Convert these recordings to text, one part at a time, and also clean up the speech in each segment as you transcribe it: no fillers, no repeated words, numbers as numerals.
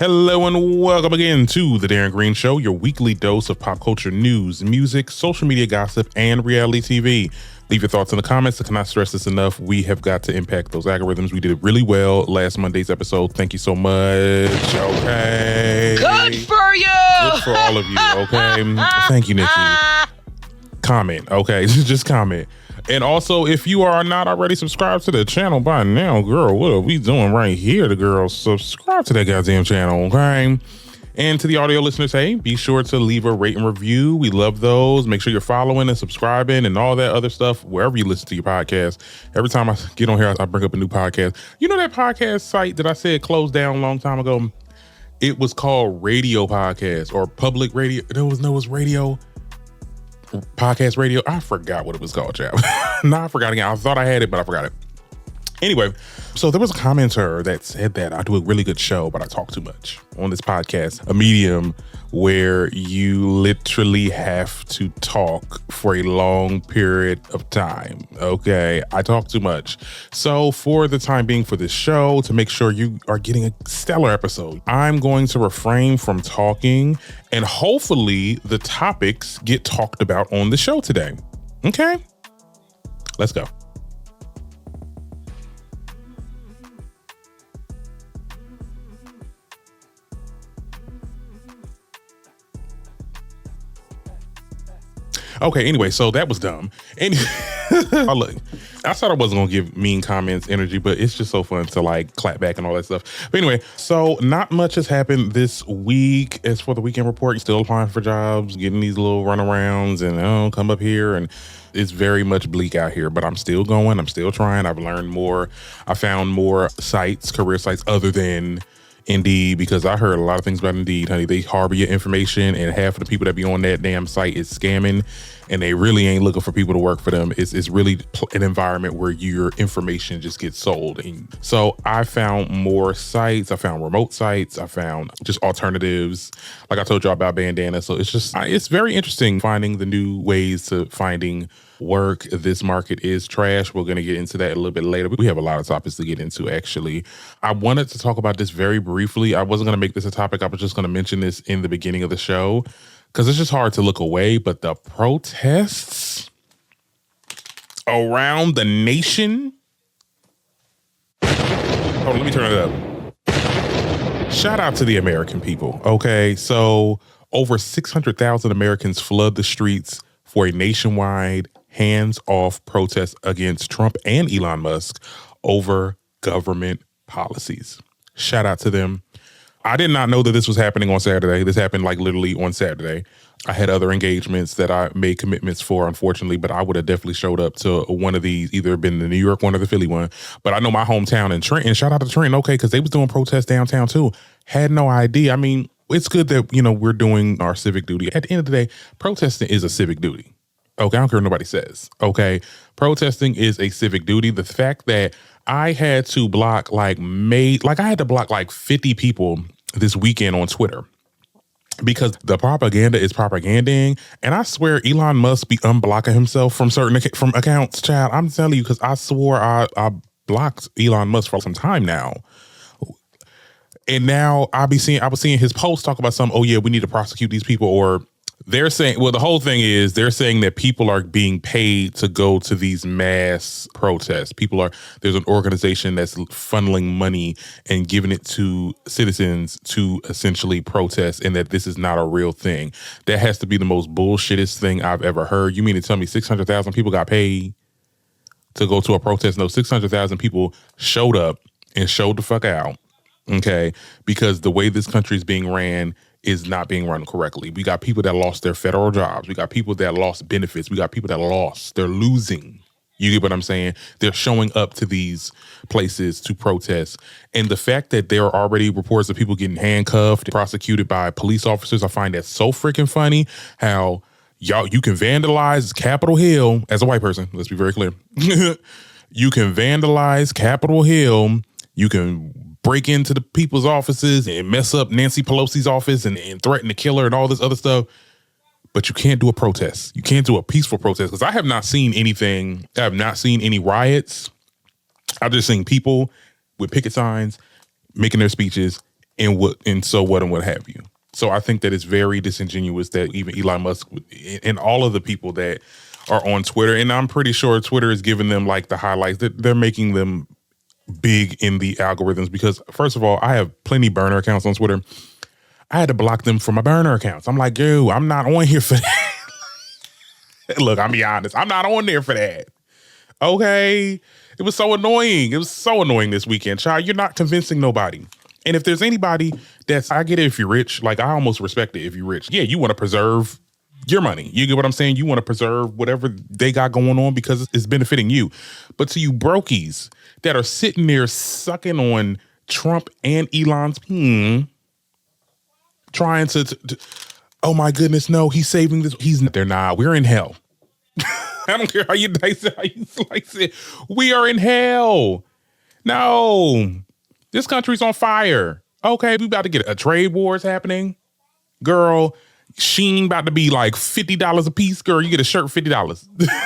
Hello and welcome again to The Darren Green Show, your weekly dose of pop culture news, music, social media gossip, and reality TV. Leave your thoughts in the comments. I cannot stress this enough. We have got to impact those algorithms. We did it really well last Monday's episode. Thank you so much. Okay. Good for you. Good for all of you. Okay. Thank you, Nikki. Comment. Okay. Just comment. And also, if you are not already subscribed to the channel by now, girl, what are we doing right here? The girls, subscribe to that goddamn channel, okay? And to the audio listeners, hey, be sure to leave a rate and review. We love those. Make sure you're following and subscribing and all that other stuff wherever you listen to your podcast. Every time I get on here, I bring up a new podcast. You know that podcast site that I said closed down a long time ago? It was called Radio Podcast or Public Radio. It was Radio. Podcast Radio. I forgot what it was called, chap. I forgot again. I thought I had it, but I forgot it. Anyway, so there was a commenter that said that I do a really good show, but I talk too much on this podcast, a medium where you literally have to talk for a long period of time. Okay, I talk too much. So for the time being for this show, to make sure you are getting a stellar episode, I'm going to refrain from talking and hopefully the topics get talked about on the show today. Okay, let's go. Okay, anyway, so that was dumb. And look, I thought I wasn't gonna give mean comments energy, but it's just so fun to like clap back and all that stuff. But anyway, so not much has happened this week. As for the weekend report, still applying for jobs, getting these little runarounds and come up here, and it's very much bleak out here, but I'm still going, I'm still trying. I've learned more. I found more sites, career sites other than Indeed, because I heard a lot of things about Indeed, honey. They harbor your information, and half of the people that be on that damn site is scamming, and they really ain't looking for people to work for them. It's really an environment where your information just gets sold. And so I found more sites. I found remote sites. I found just alternatives. Like I told y'all about Bandana. So it's very interesting finding the new ways to finding work. This market is trash. We're going to get into that a little bit later. We have a lot of topics to get into, actually. I wanted to talk about this very briefly. I wasn't going to make this a topic. I was just going to mention this in the beginning of the show because it's just hard to look away. But the protests around the nation. Hold on, let me turn it up. Shout out to the American people. Okay, so over 600,000 Americans flood the streets for a nationwide hands-off protest against Trump and Elon Musk over government policies. Shout out to them. I did not know that this was happening on Saturday. This happened like literally on Saturday. I had other engagements that I made commitments for, unfortunately, but I would have definitely showed up to one of these, either been the New York one or the Philly one. But I know my hometown in Trenton, shout out to Trenton, okay, because they was doing protests downtown too. Had no idea. I mean, it's good that, we're doing our civic duty. At the end of the day, protesting is a civic duty. Okay, I don't care what nobody says. Okay, protesting is a civic duty. The fact that I had to block I had to block like 50 people this weekend on Twitter because the propaganda is propagandaing, and I swear Elon must be unblocking himself from from accounts, child. I'm telling you, because I swore I blocked Elon Musk for some time now. And now I was seeing his post talk about oh yeah, we need to prosecute these people, or they're saying, well, the whole thing is they're saying that people are being paid to go to these mass protests. There's an organization that's funneling money and giving it to citizens to essentially protest, and that this is not a real thing. That has to be the most bullshittest thing I've ever heard. You mean to tell me 600,000 people got paid to go to a protest? No, 600,000 people showed up and showed the fuck out, okay? Because the way this country is being ran is not being run correctly. We got people that lost their federal jobs. We got people that lost benefits. We got people that they're losing. You get what I'm saying? They're showing up to these places to protest. And the fact that there are already reports of people getting handcuffed, prosecuted by police officers, I find that so freaking funny. How you can vandalize Capitol Hill as a white person. Let's be very clear. You can vandalize Capitol Hill. You can break into the people's offices and mess up Nancy Pelosi's office and threaten to kill her and all this other stuff. But you can't do a protest. You can't do a peaceful protest, because I have not seen anything. I have not seen any riots. I've just seen people with picket signs making their speeches and so what and what have you. So I think that it's very disingenuous that even Elon Musk and all of the people that are on Twitter, and I'm pretty sure Twitter is giving them like the highlights, that they're making them big in the algorithms, because first of all, I have plenty burner accounts on Twitter. I had to block them from my burner accounts. I'm like, yo, I'm not on here for that. Look, I'll be honest. I'm not on there for that. Okay? It was so annoying. It was so annoying this weekend. Child, you're not convincing nobody. And if there's anybody I get it if you're rich. Like, I almost respect it if you're rich. Yeah, you want to preserve your money. You get what I'm saying? You want to preserve whatever they got going on because it's benefiting you. But to you brokies that are sitting there sucking on Trump and Elon's trying to oh my goodness, no, he's saving this. He's not there. Nah, we're in hell. I don't care how you dice it, how you slice it. We are in hell. No, this country's on fire. Okay, we about to get a trade wars happening. Girl, Sheen about to be like $50 a piece. Girl, you get a shirt $50.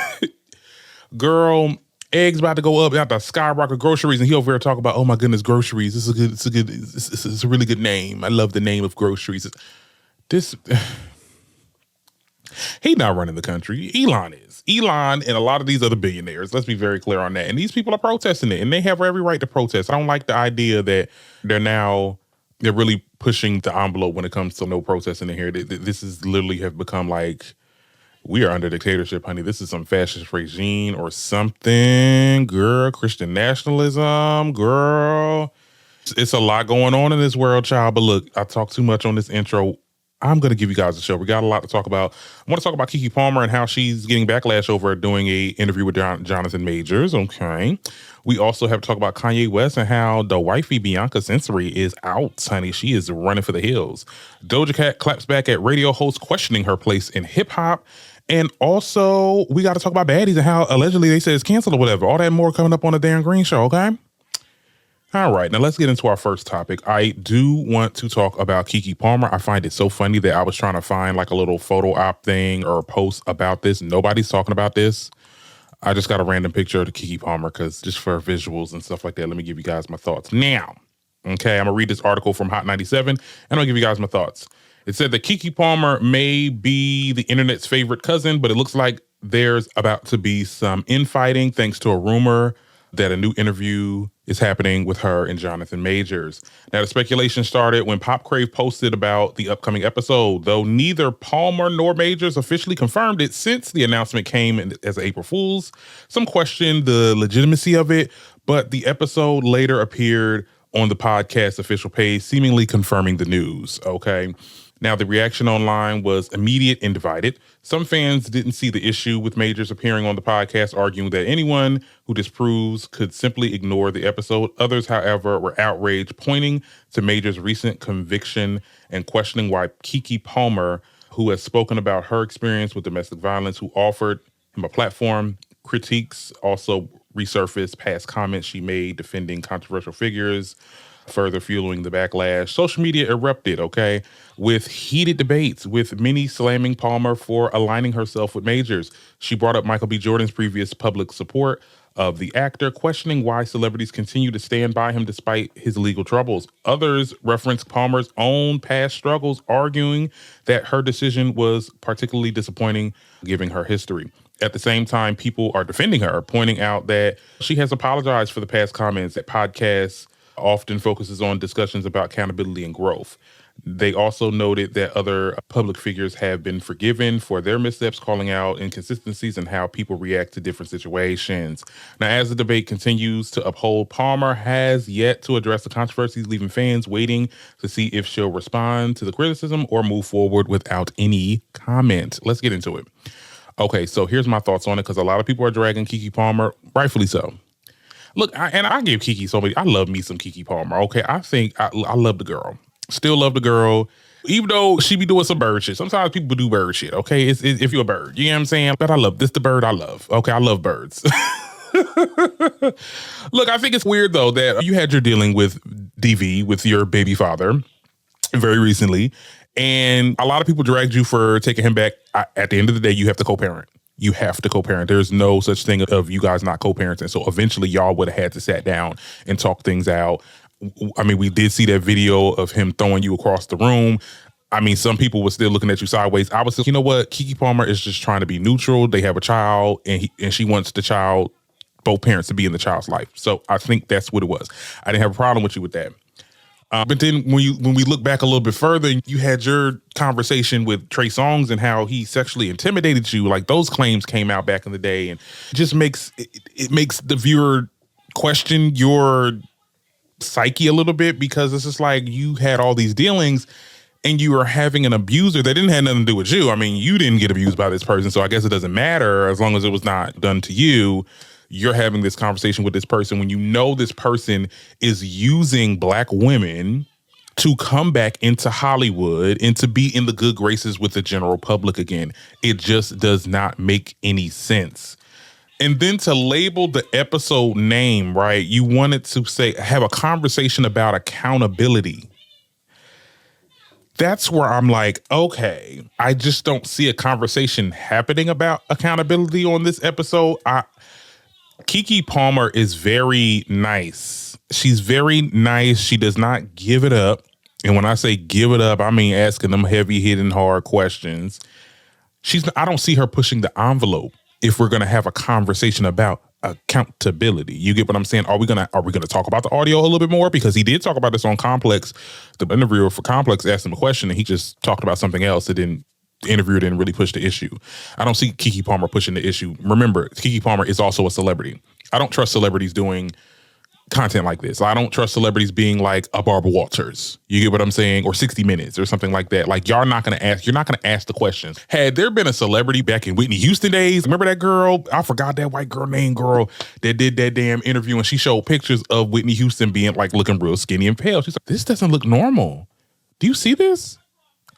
Girl, eggs about to go up, about to skyrocket, groceries, and he over here talk about, oh my goodness, groceries. It's a really good name. I love the name of groceries. He's not running the country. Elon is. Elon and a lot of these other billionaires. Let's be very clear on that. And these people are protesting it, and they have every right to protest. I don't like the idea that they're really pushing the envelope when it comes to no protesting in here. This is literally have become like, we are under dictatorship, honey. This is some fascist regime or something. Girl, Christian nationalism, girl. It's a lot going on in this world, child. But look, I talked too much on this intro. I'm going to give you guys a show. We got a lot to talk about. I want to talk about Keke Palmer and how she's getting backlash over doing a interview with Jonathan Majors. Okay. We also have to talk about Kanye West and how the wifey Bianca Sensory is out, honey. She is running for the hills. Doja Cat claps back at radio hosts questioning her place in hip hop. And also, we got to talk about Baddies and how allegedly they said it's canceled or whatever. All that and more coming up on the Darren Green Show, okay? All right, now let's get into our first topic. I do want to talk about Keke Palmer. I find it so funny that I was trying to find like a little photo op thing or a post about this. Nobody's talking about this. I just got a random picture of the Keke Palmer because just for visuals and stuff like that, let me give you guys my thoughts. Now, okay, I'm going to read this article from Hot 97 and I'll give you guys my thoughts. It said that Keke Palmer may be the internet's favorite cousin, but it looks like there's about to be some infighting thanks to a rumor that a new interview is happening with her and Jonathan Majors. Now, the speculation started when Pop Crave posted about the upcoming episode, though neither Palmer nor Majors officially confirmed it since the announcement came as April Fool's. Some questioned the legitimacy of it, but the episode later appeared on the podcast official page, seemingly confirming the news, okay? Now, the reaction online was immediate and divided. Some fans didn't see the issue with Majors appearing on the podcast, arguing that anyone who disapproves could simply ignore the episode. Others, however, were outraged, pointing to Majors' recent conviction and questioning why Keke Palmer, who has spoken about her experience with domestic violence, who offered him a platform. Critiques also resurfaced past comments she made defending controversial figures, further fueling the backlash. Social media erupted, okay, with heated debates, with many slamming Palmer for aligning herself with Majors. She brought up Michael B. Jordan's previous public support of the actor, questioning why celebrities continue to stand by him despite his legal troubles. Others referenced Palmer's own past struggles, arguing that her decision was particularly disappointing, given her history. At the same time, people are defending her, pointing out that she has apologized for the past comments, that podcasts often focuses on discussions about accountability and growth. They also noted that other public figures have been forgiven for their missteps, calling out inconsistencies in how people react to different situations. Now, as the debate continues to uphold, Palmer has yet to address the controversies, leaving fans waiting to see if she'll respond to the criticism or move forward without any comment. Let's get into it. Okay, so here's my thoughts on it, because a lot of people are dragging Keke Palmer, rightfully so. Look, I gave Keke so many. I love me some Keke Palmer. Okay, I think I love the girl. Still love the girl, even though she be doing some bird shit. Sometimes people do bird shit. Okay, it's if you're a bird, you know what I'm saying. But I love this. The bird I love. Okay, I love birds. Look, I think it's weird though that you had your dealing with DV with your baby father very recently, and a lot of people dragged you for taking him back. At the end of the day, you have to co-parent. You have to co-parent. There's no such thing of you guys not co-parenting. So eventually y'all would have had to sat down and talk things out. I mean, we did see that video of him throwing you across the room. I mean, some people were still looking at you sideways. I was, you know what? Keke Palmer is just trying to be neutral. They have a child, and she wants the child, both parents, to be in the child's life. So I think that's what it was. I didn't have a problem with you with that. But then when we look back a little bit further, you had your conversation with Trey Songz and how he sexually intimidated you. Like, those claims came out back in the day, and it just makes the viewer question your psyche a little bit, because it's just like you had all these dealings and you are having an abuser that didn't have nothing to do with you. I mean, you didn't get abused by this person, so I guess it doesn't matter as long as it was not done to you. You're having this conversation with this person when you know this person is using Black women to come back into Hollywood and to be in the good graces with the general public again. It just does not make any sense. And then to label the episode name, right? You wanted to say, have a conversation about accountability. That's where I'm like, okay, I just don't see a conversation happening about accountability on this episode. Keke Palmer is very nice. She's very nice. She does not give it up. And when I say give it up, I mean asking them heavy hitting hard questions. I don't see her pushing the envelope if we're going to have a conversation about accountability. You get what I'm saying? Are we gonna talk about the audio a little bit more? Because he did talk about this on Complex. The interviewer for Complex asked him a question and he just talked about something else. The interviewer didn't really push the issue. I don't see Keke Palmer pushing the issue. Remember, Keke Palmer is also a celebrity. I don't trust celebrities doing content like this. I don't trust celebrities being like a Barbara Walters. You get what I'm saying? Or 60 Minutes or something like that. Like, you're not going to ask the questions. Had there been a celebrity back in Whitney Houston days, remember that girl? I forgot that white girl that did that damn interview, and she showed pictures of Whitney Houston being like looking real skinny and pale. She's like, this doesn't look normal. Do you see this?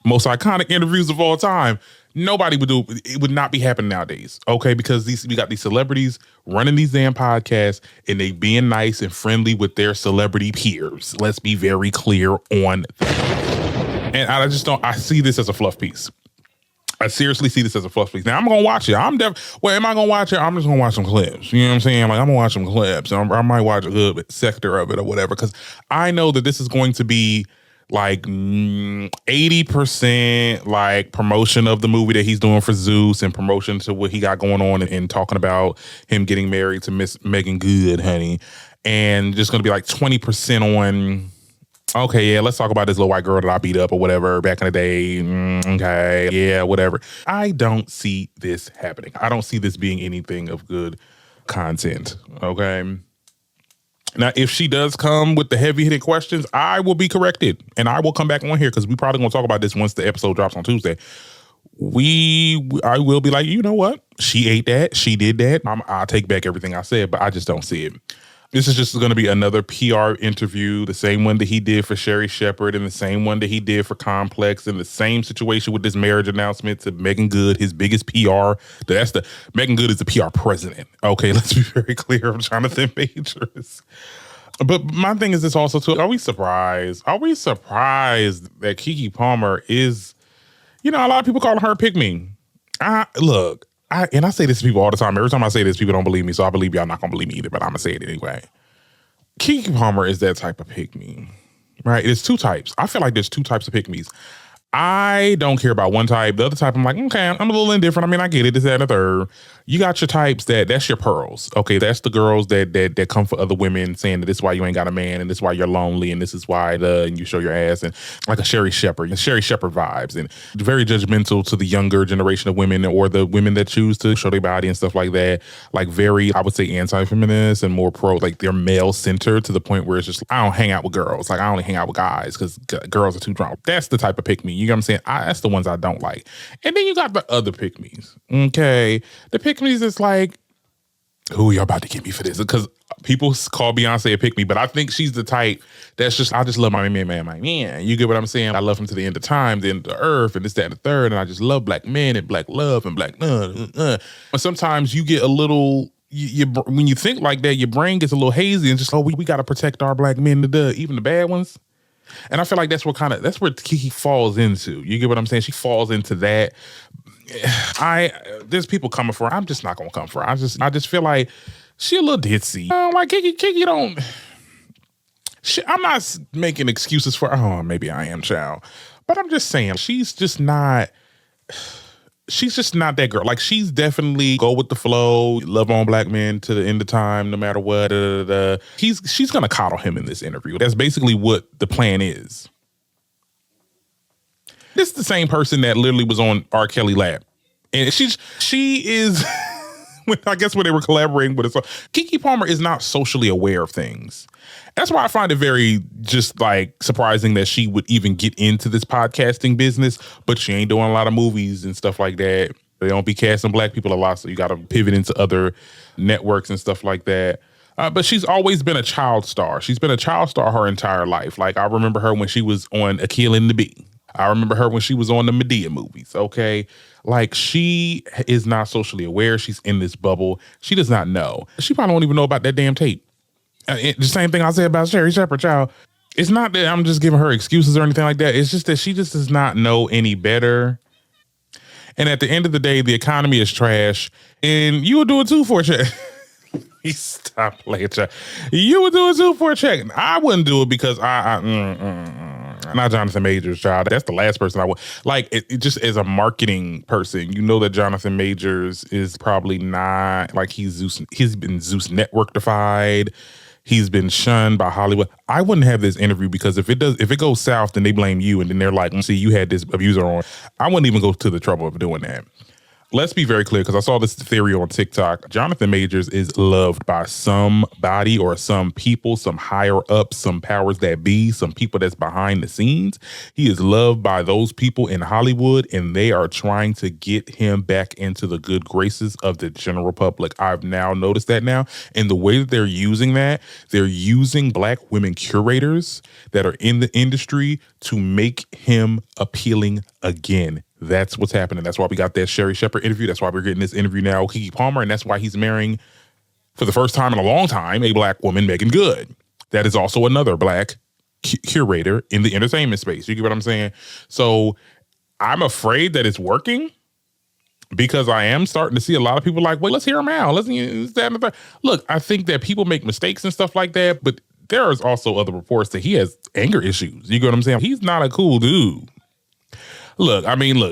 Most iconic interviews of all time. Nobody would do it. It would not be happening nowadays, okay? Because we got these celebrities running these damn podcasts and they being nice and friendly with their celebrity peers. Let's be very clear on that. And I see this as a fluff piece. I seriously see this as a fluff piece. Now, I'm going to watch it. Am I going to watch it? I'm just going to watch some clips. You know what I'm saying? Like, I'm going to watch some clips. I might watch a little bit sector of it or whatever, because I know that this is going to be like 80% like promotion of the movie that he's doing for Zeus and promotion to what he got going on and talking about him getting married to Miss Megan Good, honey. And just going to be like 20% on, okay, yeah, let's talk about this little white girl that I beat up or whatever back in the day. Okay, yeah, whatever. I don't see this happening. I don't see this being anything of good content, okay? Now, if she does come with the heavy-hitting questions, I will be corrected, and I will come back on here because we probably going to talk about this once the episode drops on Tuesday. I will be like, you know what? She ate that. She did that. I'll take back everything I said, but I just don't see it. This is just going to be another PR interview, the same one that he did for Sherry Shepherd and the same one that he did for Complex, and the same situation with this marriage announcement to Megan Good, his biggest PR. Megan Good is the PR president. Okay, let's be very clear of Jonathan Majors. But my thing is this also too, are we surprised? Are we surprised that Keke Palmer is, a lot of people call her pick-me. I say this to people all the time. Every time I say this, people don't believe me, so I believe y'all not going to believe me either, but I'm going to say it anyway. Keke Palmer is that type of pick-me, right? There's two types. I feel like there's two types of pick-me's. I don't care about one type. The other type, I'm like, okay, I'm a little indifferent. I mean, I get it. This, that, and the third. You got your types that's your pearls. Okay, that's the girls that come for other women saying that this is why you ain't got a man and this is why you're lonely and this is why and you show your ass, and like a Sherry Shepherd vibes, and very judgmental to the younger generation of women or the women that choose to show their body and stuff like that. Like very, I would say, anti-feminist and more pro, like they're male-centered to the point where it's just, I don't hang out with girls. Like I only hang out with guys because girls are too drunk. That's the type of pick-me. You know what I'm saying? That's the ones I don't like. And then you got the other pick-me's. Okay. The pick-me's is like, who y'all about to get me for this? Because people call Beyonce a pick-me, but I think she's the type that's just, I just love my man. You get what I'm saying? I love him to the end of time, the end of the earth, and this, that, and the third. And I just love black men and black love and black. And sometimes you get a little, when you think like that, your brain gets a little hazy and just, we got to protect our black men, even the bad ones. And I feel like that's where Keke falls into. You get what I'm saying? She falls into that. There's people coming for her. I'm just not gonna come for her. I just feel like she a little ditzy. Like Keke don't. I'm not making excuses for, oh, maybe I am, child. But I'm just saying, she's just not that girl. Like, she's definitely go with the flow, love on black men to the end of time, no matter what. She's gonna coddle him in this interview. That's basically what the plan is. This is the same person that literally was on R. Kelly lap. And she is, I guess when they were collaborating with us, Keke Palmer is not socially aware of things. That's why I find it very just like surprising that she would even get into this podcasting business, but she ain't doing a lot of movies and stuff like that. They don't be casting black people a lot, so you got to pivot into other networks and stuff like that. But she's always been a child star. She's been a child star her entire life. Like, I remember her when she was on Akil and the Bee. I remember her when she was on the Medea movies, okay? Like, she is not socially aware. She's in this bubble. She does not know. She probably don't even know about that damn tape. The same thing I said about Sherry Shepherd, child. It's not that I'm just giving her excuses or anything like that. It's just that she just does not know any better. And at the end of the day, the economy is trash. And you would do it too for a check. Stop playing, child. You would do it too for a check. I wouldn't do it because not Jonathan Majors, child. That's the last person I would. Like, it just as a marketing person, you know that Jonathan Majors is probably not, like, he's been Zeus Networkified. He's been shunned by Hollywood. I wouldn't have this interview because if it goes south, then they blame you, and then they're like, see, you had this abuser on. I wouldn't even go to the trouble of doing that. Let's be very clear, because I saw this theory on TikTok. Jonathan Majors is loved by somebody or some people, some higher ups, some powers that be, some people that's behind the scenes. He is loved by those people in Hollywood, and they are trying to get him back into the good graces of the general public. I've now noticed that now. And the way that they're using that, they're using black women curators that are in the industry to make him appealing again. That's what's happening. That's why we got that Sherry Shepherd interview. That's why we're getting this interview now with Keke Palmer. And that's why he's marrying, for the first time in a long time, a black woman, Megan Good. That is also another black curator in the entertainment space. You get what I'm saying? So I'm afraid that it's working, because I am starting to see a lot of people like, wait, let's hear him out. Let's that and that. Look, I think that people make mistakes and stuff like that, but there is also other reports that he has anger issues. You get what I'm saying? He's not a cool dude. Look,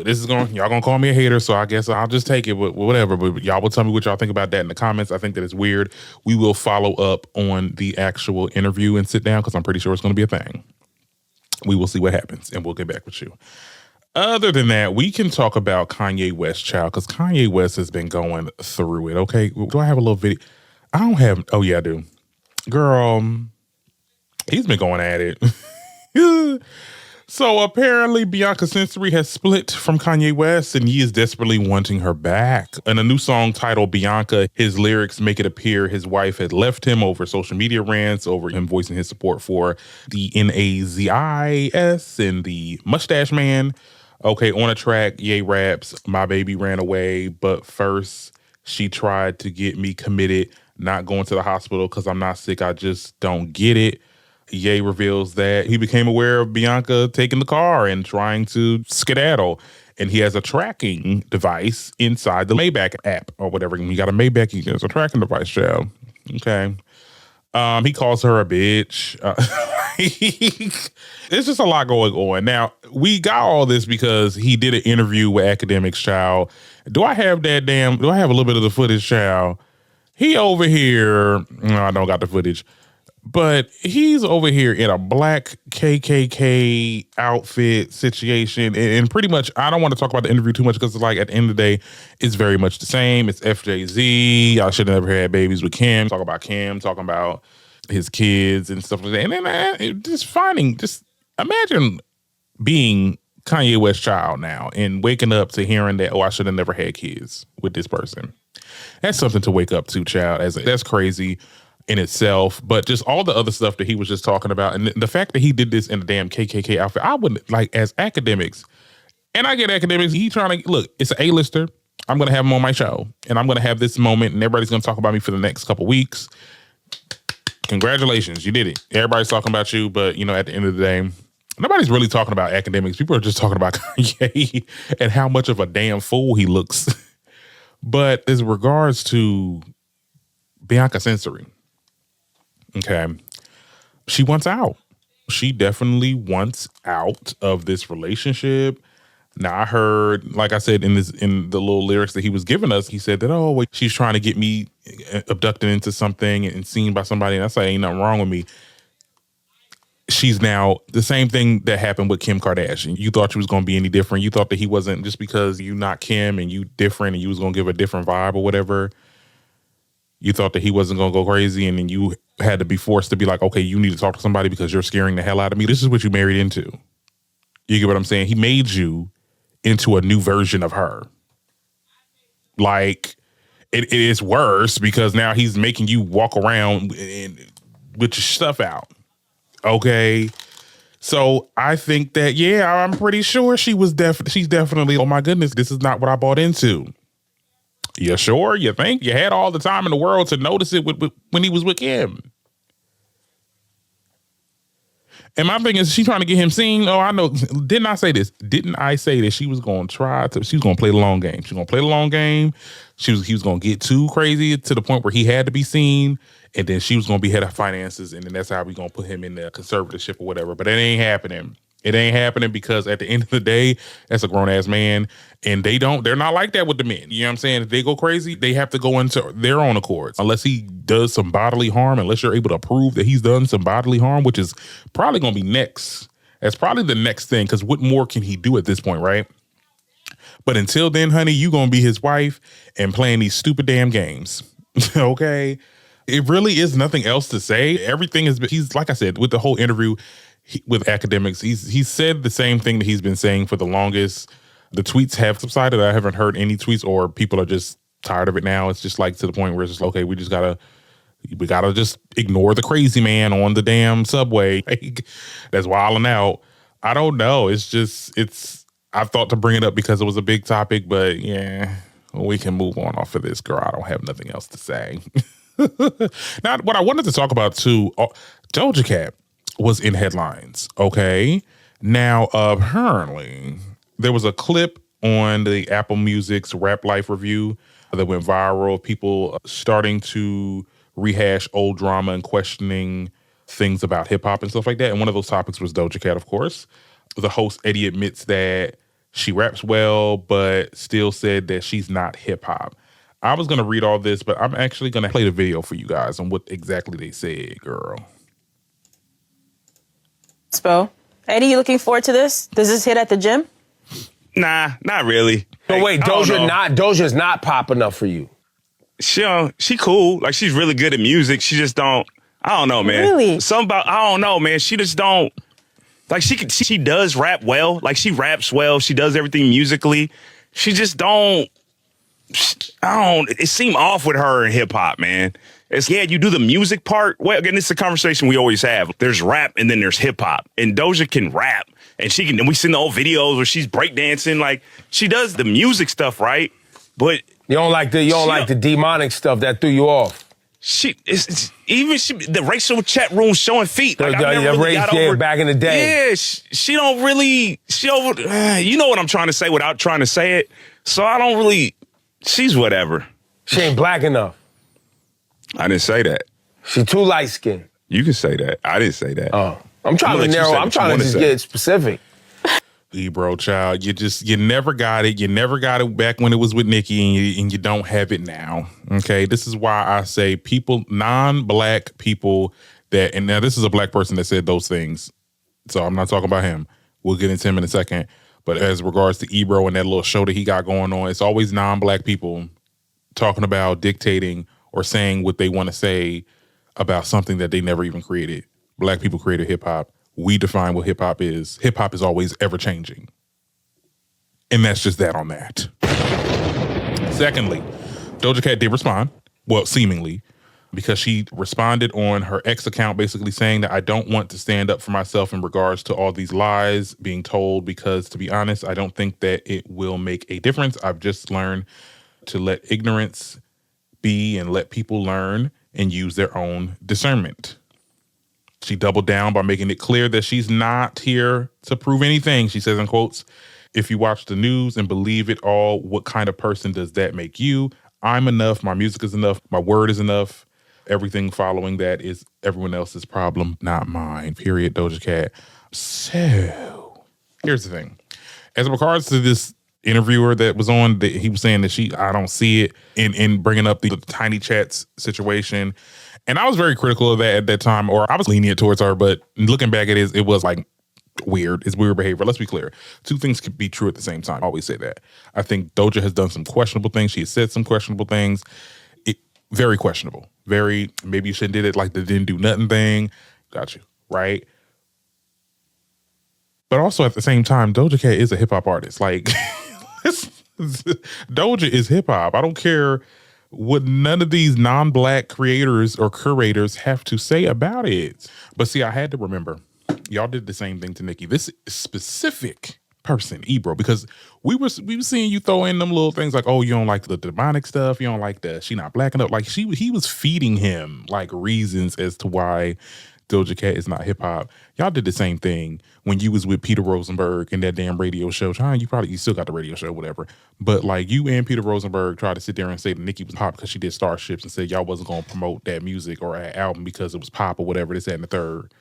this is y'all gonna call me a hater, so I guess I'll just take it, whatever. But y'all will tell me what y'all think about that in the comments. I think that it's weird. We will follow up on the actual interview and sit down, because I'm pretty sure it's gonna be a thing. We will see what happens, and we'll get back with you. Other than that, we can talk about Kanye West, child, because Kanye West has been going through it, okay? Do I have a little video? I don't have, oh yeah, I do. Girl, he's been going at it. So apparently Bianca Sensory has split from Kanye West, and he is desperately wanting her back. In a new song titled Bianca, his lyrics make it appear his wife had left him over social media rants, over him voicing his support for the NAZIS and the Mustache Man. Okay, on a track, Ye raps, my baby ran away, but first she tried to get me committed, not going to the hospital because I'm not sick, I just don't get it. Ye reveals that he became aware of Bianca taking the car and trying to skedaddle, and he has a tracking device inside the Maybach app or whatever. When you got a Maybach, there's a tracking device, child. Okay. He calls her a bitch. There's just a lot going on. Now, we got all this because he did an interview with Academics, child. Do I have a little bit of the footage, child? He over here, no, I don't got the footage. But he's over here in a black KKK outfit situation. And pretty much, I don't want to talk about the interview too much, because, like, at the end of the day, it's very much the same. It's FJZ. I should have never had babies with Kim. Talking about his kids and stuff like that. And then just imagine being Kanye West's child now and waking up to hearing that, oh, I should have never had kids with this person. That's something to wake up to, child. That's crazy in itself, but just all the other stuff that he was just talking about, and the fact that he did this in a damn KKK outfit, I wouldn't, like, as Academics, and I get Academics, he trying to, look, it's an A-lister, I'm going to have him on my show, and I'm going to have this moment, and everybody's going to talk about me for the next couple weeks. Congratulations, you did it. Everybody's talking about you, but, at the end of the day, nobody's really talking about Academics. People are just talking about Kanye and how much of a damn fool he looks. But as regards to Bianca Sensory, okay. She wants out. She definitely wants out of this relationship. Now I heard, like I said in the little lyrics that he was giving us, he said that, oh, wait, she's trying to get me abducted into something and seen by somebody. And I say, ain't nothing wrong with me. She's now the same thing that happened with Kim Kardashian. You thought she was going to be any different. You thought that he wasn't, just because you not Kim and you different and you was going to give a different vibe or whatever. You thought that he wasn't going to go crazy, and then you had to be forced to be like, okay, you need to talk to somebody because you're scaring the hell out of me. This is what you married into. You get what I'm saying? He made you into a new version of her. Like, it is worse because now he's making you walk around with your stuff out. Okay. So I think that, yeah, I'm pretty sure she's definitely, oh my goodness, this is not what I bought into. You sure? You think? You had all the time in the world to notice it when he was with Kim. And my thing is, she trying to get him seen. Oh, I know. Didn't I say this? Didn't I say that she was going to she was going to play the long game? She was going to play the long game. He was going to get too crazy to the point where he had to be seen. And then she was going to be head of finances. And then that's how we going to put him in the conservatorship or whatever. But it ain't happening. It ain't happening because at the end of the day, that's a grown ass man. And they're not like that with the men. You know what I'm saying? If they go crazy, they have to go into their own accords. Unless he does some bodily harm, unless you're able to prove that he's done some bodily harm, which is probably going to be next. That's probably the next thing, because what more can he do at this point, right? But until then, honey, you going to be his wife and playing these stupid damn games. Okay? It really is nothing else to say. Everything he's, like I said, with the whole interview with academics, he's said the same thing that he's been saying for the longest. The tweets have subsided. I haven't heard any tweets, or people are just tired of it now. It's just like to the point where it's just, okay, we gotta just ignore the crazy man on the damn subway. Like, that's wilding out. I don't know. I've thought to bring it up because it was a big topic, but yeah, we can move on off of this, girl. I don't have nothing else to say. Now, what I wanted to talk about too, Doja Cat was in headlines, okay? Now, apparently, there was a clip on the Apple Music's Rap Life review that went viral. People starting to rehash old drama and questioning things about hip hop and stuff like that. And one of those topics was Doja Cat, of course. The host, Eddie, admits that she raps well, but still said that she's not hip hop. I was going to read all this, but I'm actually going to play the video for you guys on what exactly they said, girl. Spo, Eddie, you looking forward to this? Does this hit at the gym? Nah, not really. But wait, Doja's not pop enough for you. She cool. Like, she's really good at music. She just don't, I don't know, man. Really? I don't know, man. She just don't, like, she does rap well. Like, she raps well. She does everything musically. She just don't, it seemed off with her in hip hop, man. It's, yeah, you do the music part. Well, again, this is a conversation we always have. There's rap and then there's hip hop. And Doja can rap. And we seen the old videos where she's breakdancing. Like, she does the music stuff, right? But you don't like the demonic stuff that threw you off. The racial chat room showing feet. Like, back in the day. Yeah, she don't really, you know what I'm trying to say without trying to say it. So I don't really, she's whatever. She ain't black enough. I didn't say that. She too light skinned. You can say that. I didn't say that. Oh, I'm trying to narrow. I'm trying to just get specific. Bro, child, you never got it. You never got it back when it was with Nicki, and you don't have it now. Okay, this is why I say people, non-black people that, and now this is a black person that said those things, so I'm not talking about him. We'll get into him in a second. But as regards to Ebro and that little show that he got going on, it's always non-black people talking about dictating or saying what they want to say about something that they never even created. Black people created hip hop. We define what hip hop is. Hip hop is always ever changing. And that's just that on that. Secondly, Doja Cat did respond, well, seemingly, because she responded on her ex account basically saying that I don't want to stand up for myself in regards to all these lies being told because, to be honest, I don't think that it will make a difference. I've just learned to let ignorance be and let people learn and use their own discernment. She doubled down by making it clear that she's not here to prove anything. She says in quotes, if you watch the news and believe it all, what kind of person does that make you? I'm enough. My music is enough. My word is enough. Everything following that is everyone else's problem, not mine. Period, Doja Cat. So, here's the thing. As regards to this interviewer that was on, that he was saying that I don't see it in bringing up the tiny chats situation. And I was very critical of that at that time, or I was lenient towards her, but looking back at it was like weird. It's weird behavior. Let's be clear. Two things could be true at the same time. I always say that. I think Doja has done some questionable things. She has said some questionable things. Very questionable. Very, maybe you shouldn't did it like the didn't do nothing thing. Got you, right? But also at the same time, Doja Cat is a hip hop artist. Like, Doja is hip hop. I don't care what none of these non-black creators or curators have to say about it. But see, I had to remember, y'all did the same thing to Nicki. This specific person, Ebro, because we were seeing you throw in them little things like, oh, you don't like the demonic stuff, you don't like she not black enough. Like he was feeding him like reasons as to why Doja Cat is not hip hop. Y'all did the same thing when you was with Peter Rosenberg in that damn radio show. You still got the radio show, whatever. But like you and Peter Rosenberg tried to sit there and say that Nicki was pop because she did Starships and said y'all wasn't gonna promote that music or that album because it was pop or whatever, this, that, and the third.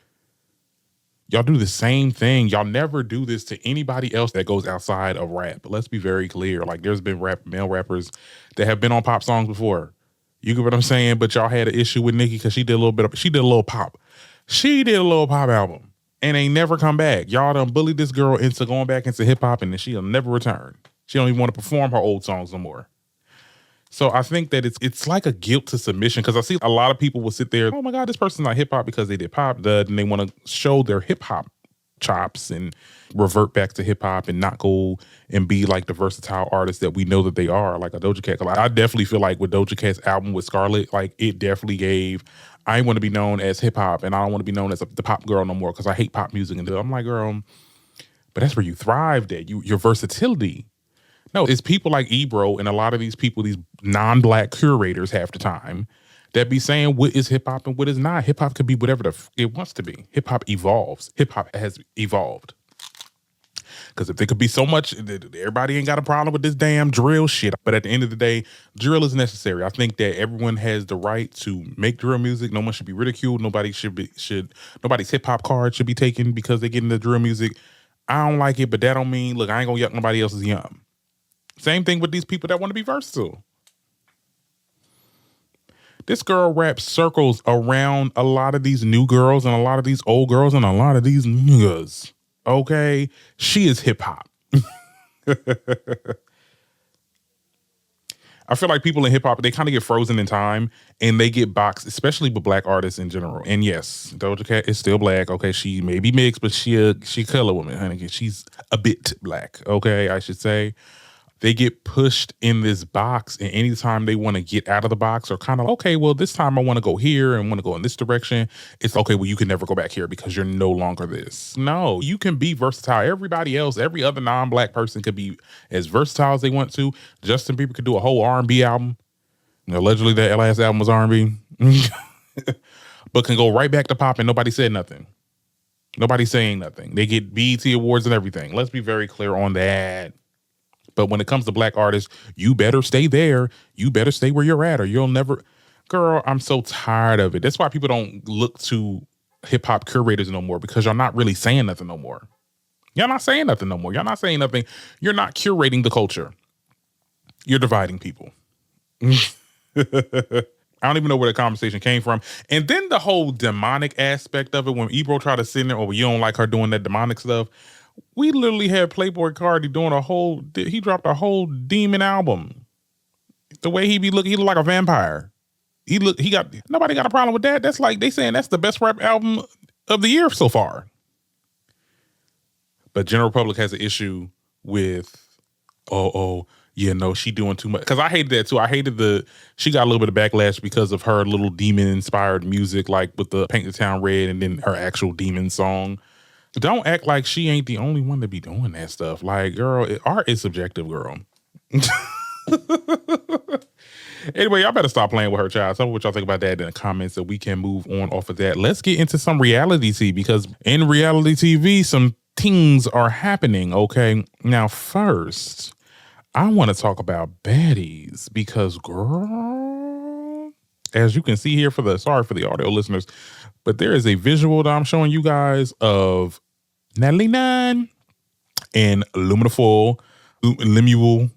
Y'all do the same thing. Y'all never do this to anybody else that goes outside of rap. But let's be very clear. Like there's been male rappers that have been on pop songs before. You get what I'm saying? But y'all had an issue with Nicki because she did a little pop. She did a little pop album and ain't never come back. Y'all done bullied this girl into going back into hip hop and then she'll never return. She don't even want to perform her old songs no more. So I think that it's like a guilt to submission because I see a lot of people will sit there, oh my God, this person's not hip hop because they did pop, and they want to show their hip hop chops and revert back to hip hop and not go and be like the versatile artists that we know that they are, like a Doja Cat. I definitely feel like with Doja Cat's album with Scarlett, like it definitely gave, I want to be known as hip hop and I don't want to be known as the pop girl no more because I hate pop music. And I'm like, girl, but that's where you thrived at, your versatility. No, it's people like Ebro and a lot of these people, these non-black curators half the time, that be saying what is hip hop and what is not. Hip hop could be whatever it wants to be. Hip hop evolves. Hip hop has evolved. Because if there could be so much, everybody ain't got a problem with this damn drill shit. But at the end of the day, drill is necessary. I think that everyone has the right to make drill music. No one should be ridiculed. Nobody's hip hop card should be taken because they get into drill music. I don't like it, but that don't mean, look, I ain't gonna yuck nobody else's yum. Same thing with these people that want to be versatile. This girl raps circles around a lot of these new girls and a lot of these old girls and a lot of these niggas. Okay? She is hip hop. I feel like people in hip hop, they kind of get frozen in time and they get boxed, especially with black artists in general. And yes, Doja Cat is still black. Okay, she may be mixed, but she color woman, honey. She's a bit black. Okay, I should say. They get pushed in this box, and anytime they want to get out of the box or kind of, okay, well, this time I want to go here and want to go in this direction, it's okay, well, you can never go back here because you're no longer this. No, you can be versatile. Everybody else, every other non-black person could be as versatile as they want to. Justin Bieber could do a whole R&B album. Allegedly, that last album was R&B. But can go right back to pop and nobody said nothing. Nobody's saying nothing. They get BET awards and everything. Let's be very clear on that. But when it comes to black artists, you better stay there. You better stay where you're at or you'll never... Girl, I'm so tired of it. That's why people don't look to hip-hop curators no more because y'all not really saying nothing no more. Y'all not saying nothing no more. Y'all not saying nothing. You're not curating the culture. You're dividing people. I don't even know where the conversation came from. And then the whole demonic aspect of it, when Ebro tried to sit in there, oh, you don't like her doing that demonic stuff. We literally had Playboy Cardi doing he dropped a whole demon album. The way he look like a vampire. Nobody got a problem with that. That's like they saying that's the best rap album of the year so far. But General Public has an issue with, she doing too much. Because I hated that too. I hated she got a little bit of backlash because of her little demon inspired music, like with the Paint the Town Red and then her actual demon song. Don't act like she ain't the only one to be doing that stuff. Like, girl, art is subjective, girl. Anyway, y'all better stop playing with her, child. Tell me what y'all think about that in the comments so we can move on off of that. Let's get into some reality TV because in reality TV, some things are happening, okay? Now, first, I want to talk about Baddies because, girl, as you can see here sorry for the audio listeners, but there is a visual that I'm showing you guys of Natalie Nunn and Lemuel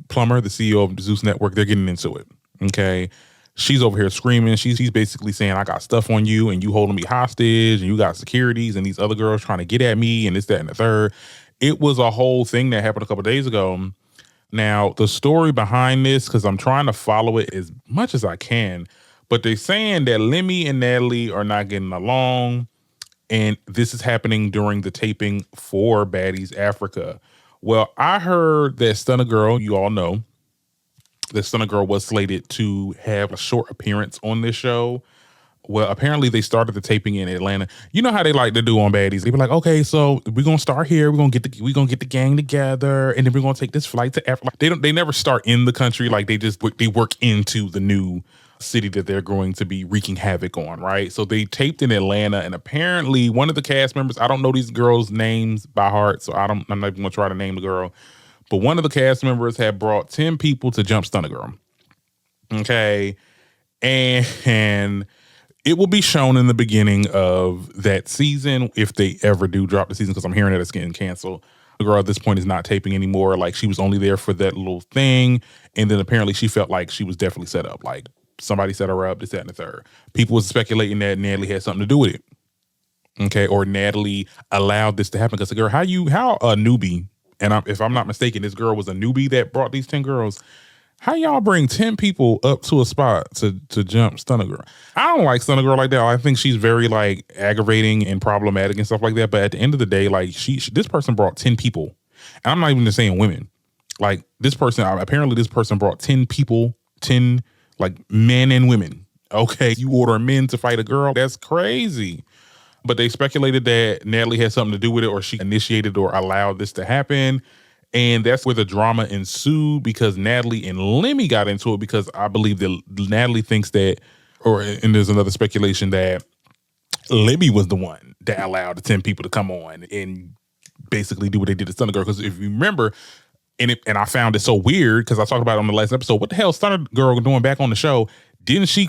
Plummer, the CEO of Zeus Network. They're getting into it. Okay. She's over here screaming. She's basically saying, I got stuff on you and you holding me hostage and you got securities and these other girls trying to get at me and this, that, and the third. It was a whole thing that happened a couple of days ago. Now, the story behind this, because I'm trying to follow it as much as I can, but they're saying that Lemmy and Natalie are not getting along, and this is happening during the taping for Baddies Africa. Well, I heard that Stunna Girl, you all know, that Stunna Girl was slated to have a short appearance on this show. Well, apparently they started the taping in Atlanta. You know how they like to do on Baddies. They be like, okay, so we're gonna start here. We're gonna get the gang together, and then we're gonna take this flight to Africa. They never start in the country. Like they work into the new city that they're going to be wreaking havoc on, right? So they taped in Atlanta, and apparently one of the cast members, I don't know these girls' names by heart, so I'm not even gonna try to name the girl, but one of the cast members had brought 10 people to jump Stunna Girl. Okay, and it will be shown in the beginning of that season if they ever do drop the season, because I'm hearing that it's getting canceled. The girl at this point is not taping anymore. Like, she was only there for that little thing, and then apparently she felt like she was definitely set up. Like, somebody set her up, this, that, and the third. People was speculating that Natalie had something to do with it. Okay, or Natalie allowed this to happen. Because the girl, how a newbie, and if I'm not mistaken, this girl was a newbie that brought these 10 girls. How y'all bring 10 people up to a spot to jump Stunna Girl? I don't like Stunna Girl like that. I think she's very like aggravating and problematic and stuff like that. But at the end of the day, like this person brought 10 people. And I'm not even just saying women. Like apparently this person brought 10 people, 10 like men and women. Okay, you order men to fight a girl. That's crazy. But they speculated that Natalie had something to do with it, or she initiated or allowed this to happen. And that's where the drama ensued, because Natalie and Lemmy got into it, because I believe that Natalie thinks that, and there's another speculation that Lemmy was the one that allowed the 10 people to come on and basically do what they did to Stunna Girl. Because if you remember, and I found it so weird, because I talked about it on the last episode, what the hell is Stunna Girl doing back on the show? Didn't she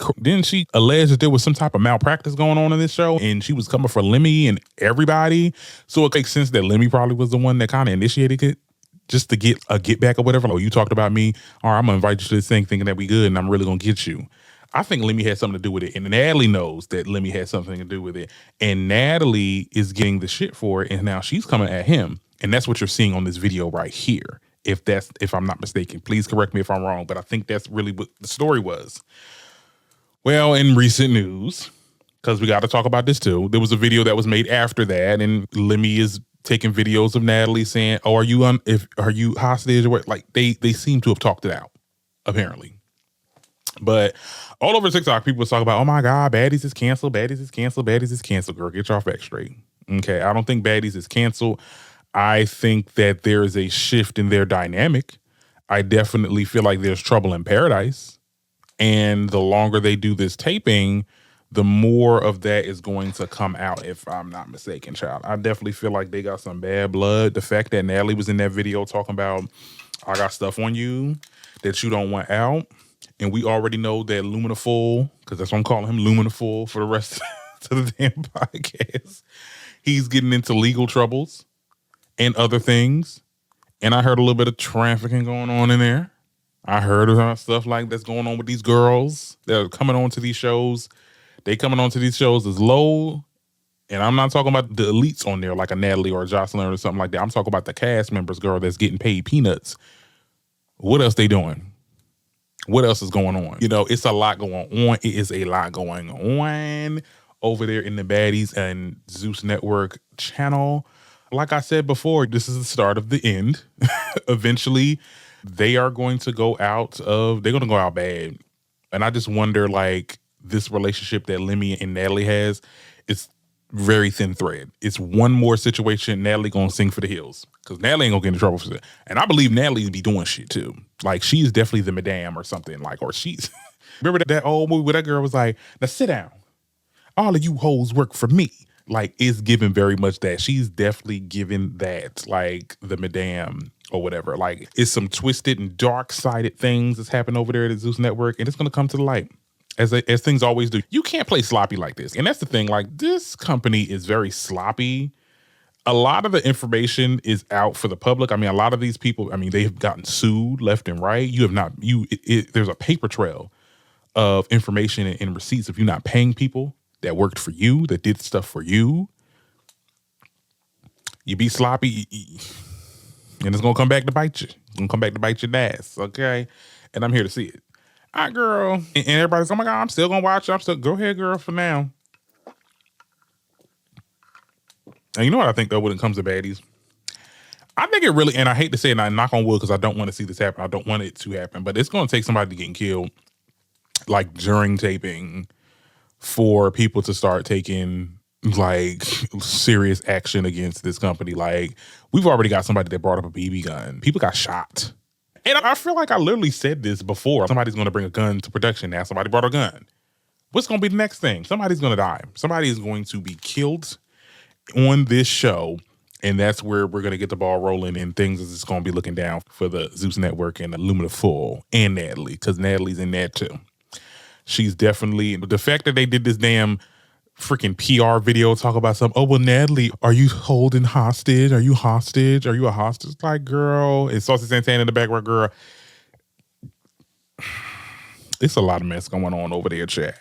allege that there was some type of malpractice going on in this show, and she was coming for Lemmy and everybody? So it makes sense that Lemmy probably was the one that kind of initiated it, just to get a get back or whatever. Oh, you talked about me. All right, I'm going to invite you to this thing thinking that we good, and I'm really going to get you. I think Lemmy had something to do with it, and Natalie knows that Lemmy had something to do with it, and Natalie is getting the shit for it, and now she's coming at him, and that's what you're seeing on this video right here. If I'm not mistaken, please correct me if I'm wrong, but I think that's really what the story was. Well, in recent news, because we got to talk about this too, there was a video that was made after that, and Lemmy is taking videos of Natalie saying, "Oh, are you hostage or what?" Like they seem to have talked it out, apparently. But all over TikTok, people was talking about, "Oh my God, Baddies is canceled. Baddies is canceled. Baddies is canceled." Girl, get your facts straight. Okay, I don't think Baddies is canceled. I think that there is a shift in their dynamic. I definitely feel like there's trouble in paradise, and the longer they do this taping, the more of that is going to come out, if I'm not mistaken, child. I definitely feel like they got some bad blood. The fact that Natalie was in that video talking about, I got stuff on you that you don't want out. And we already know that Luminaful, because that's what I'm calling him, Luminaful, for the rest of the damn podcast, he's getting into legal troubles and other things. And I heard a little bit of trafficking going on in there. I heard about stuff like that's going on with these girls that are coming on to these shows. They coming onto these shows as low, and I'm not talking about the elites on there like a Natalie or a Jocelyn or something like that. I'm talking about the cast members, girl, that's getting paid peanuts. What else they doing? What else is going on? You know, it's a lot going on. It is a lot going on over there in the Baddies and Zeus Network channel. Like I said before, this is the start of the end. Eventually, they are going to go out bad. And I just wonder, like, this relationship that Lemmy and Natalie has, it's very thin thread. It's one more situation, Natalie gonna sing for the hills, because Natalie ain't gonna get in trouble for that. And I believe Natalie be doing shit too. Like, she's definitely the madame or something, like, or she's remember that old movie where that girl was like, "Now sit down, all of you hoes work for me." Like, it's given very much that. She's definitely given that, like, the madame or whatever. Like, it's some twisted and dark-sided things that's happening over there at the Zeus Network, and it's gonna come to the light. as things always do. You can't play sloppy like this. And that's the thing. Like, this company is very sloppy. A lot of the information is out for the public. I mean, a lot of these people, I mean, they've gotten sued left and right. You have not, there's a paper trail of information and receipts of you not paying people that worked for you, that did stuff for you. You be sloppy, and it's going to come back to bite you. It's going to come back to bite your ass, okay? And I'm here to see it. All right, girl. And everybody's, oh my God, I'm still going to watch. Go ahead, girl, for now. And you know what I think, though, when it comes to baddies? I think it really, and I hate to say it, and I knock on wood because I don't want to see this happen. I don't want it to happen, but it's going to take somebody getting killed, like during taping, for people to start taking like serious action against this company. Like, we've already got somebody that brought up a BB gun. People got shot. And I feel like I literally said this before. Somebody's going to bring a gun to production now. Somebody brought a gun. What's going to be the next thing? Somebody's going to die. Somebody is going to be killed on this show, and that's where we're going to get the ball rolling, and things is going to be looking down for the Zeus Network and Illumina Full and Natalie, because Natalie's in that too. She's definitely, the fact that they did this damn freaking PR video talk about something, oh, well, Natalie, are you holding hostage? Are you hostage? Are you a hostage? Like, girl, and Saucy Santana in the background, girl. It's a lot of mess going on over there, child.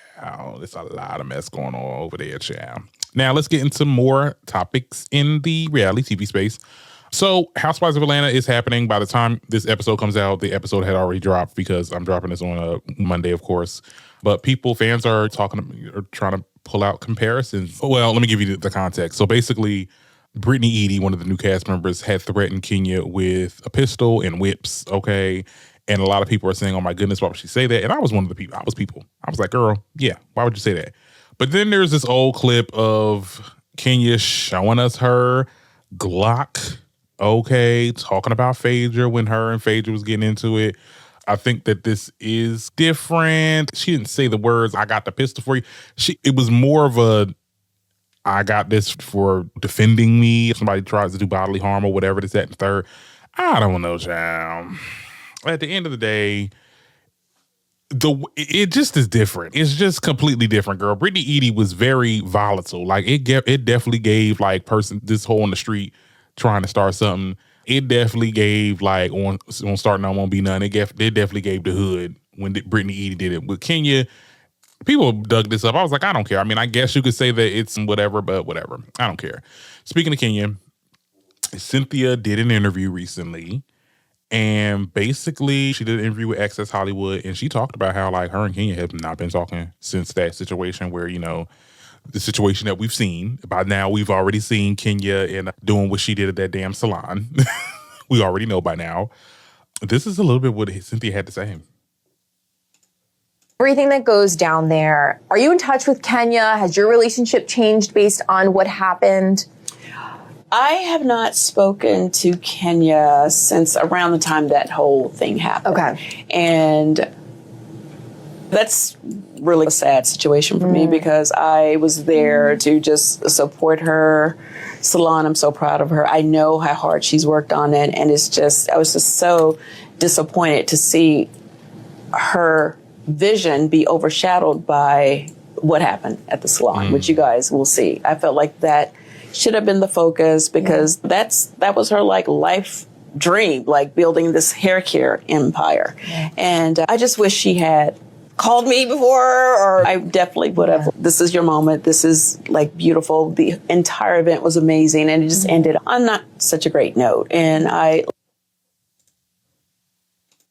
It's a lot of mess going on over there, child. Now, let's get into more topics in the reality TV space. So, Housewives of Atlanta is happening. By the time this episode comes out, the episode had already dropped because I'm dropping this on a Monday, of course. But fans are trying to pull out comparisons. Well, let me give you the context. So, basically, Brittany Edie, one of the new cast members, had threatened Kenya with a pistol and whips, okay? And a lot of people are saying, oh my goodness, why would she say that? And I was one of the people. I was like, girl, yeah, why would you say that? But then there's this old clip of Kenya showing us her Glock, okay, talking about Phaedra when her and Phaedra was getting into it. I think that this is different. She didn't say the words, I got the pistol for you. It was more of a, I got this for defending me. If somebody tries to do bodily harm or whatever, this, that, and the third. I don't know, child. At the end of the day, it just is different. It's just completely different, girl. Brittany Edie was very volatile. Like, it definitely gave like this hole in the street trying to start something. It definitely gave like on Starting I Won't Be None. It definitely gave the hood when Brittany Edie did it. With Kenya, people dug this up. I was like, I don't care. I mean, I guess you could say that it's whatever, but whatever. I don't care. Speaking of Kenya, Cynthia did an interview recently. And basically, she did an interview with Access Hollywood, and she talked about how, like, her and Kenya have not been talking since that situation where, you know, the situation that we've seen. By now, we've already seen Kenya and doing what she did at that damn salon. We already know by now. This is a little bit what Cynthia had to say. Everything that goes down there. Are you in touch with Kenya? Has your relationship changed based on what happened? I have not spoken to Kenya since around the time that whole thing happened. Okay. And that's really a sad situation for me because I was there to just support her salon. I'm so proud of her. I know how hard she's worked on it. And I was just so disappointed to see her vision be overshadowed by what happened at the salon, which you guys will see. I felt like that should have been the focus because that was her like life dream, like building this hair care empire. Yeah. And I just wish she had called me before, or I definitely would have. This is your moment. This is like beautiful. The entire event was amazing, and it just ended on not such a great note. And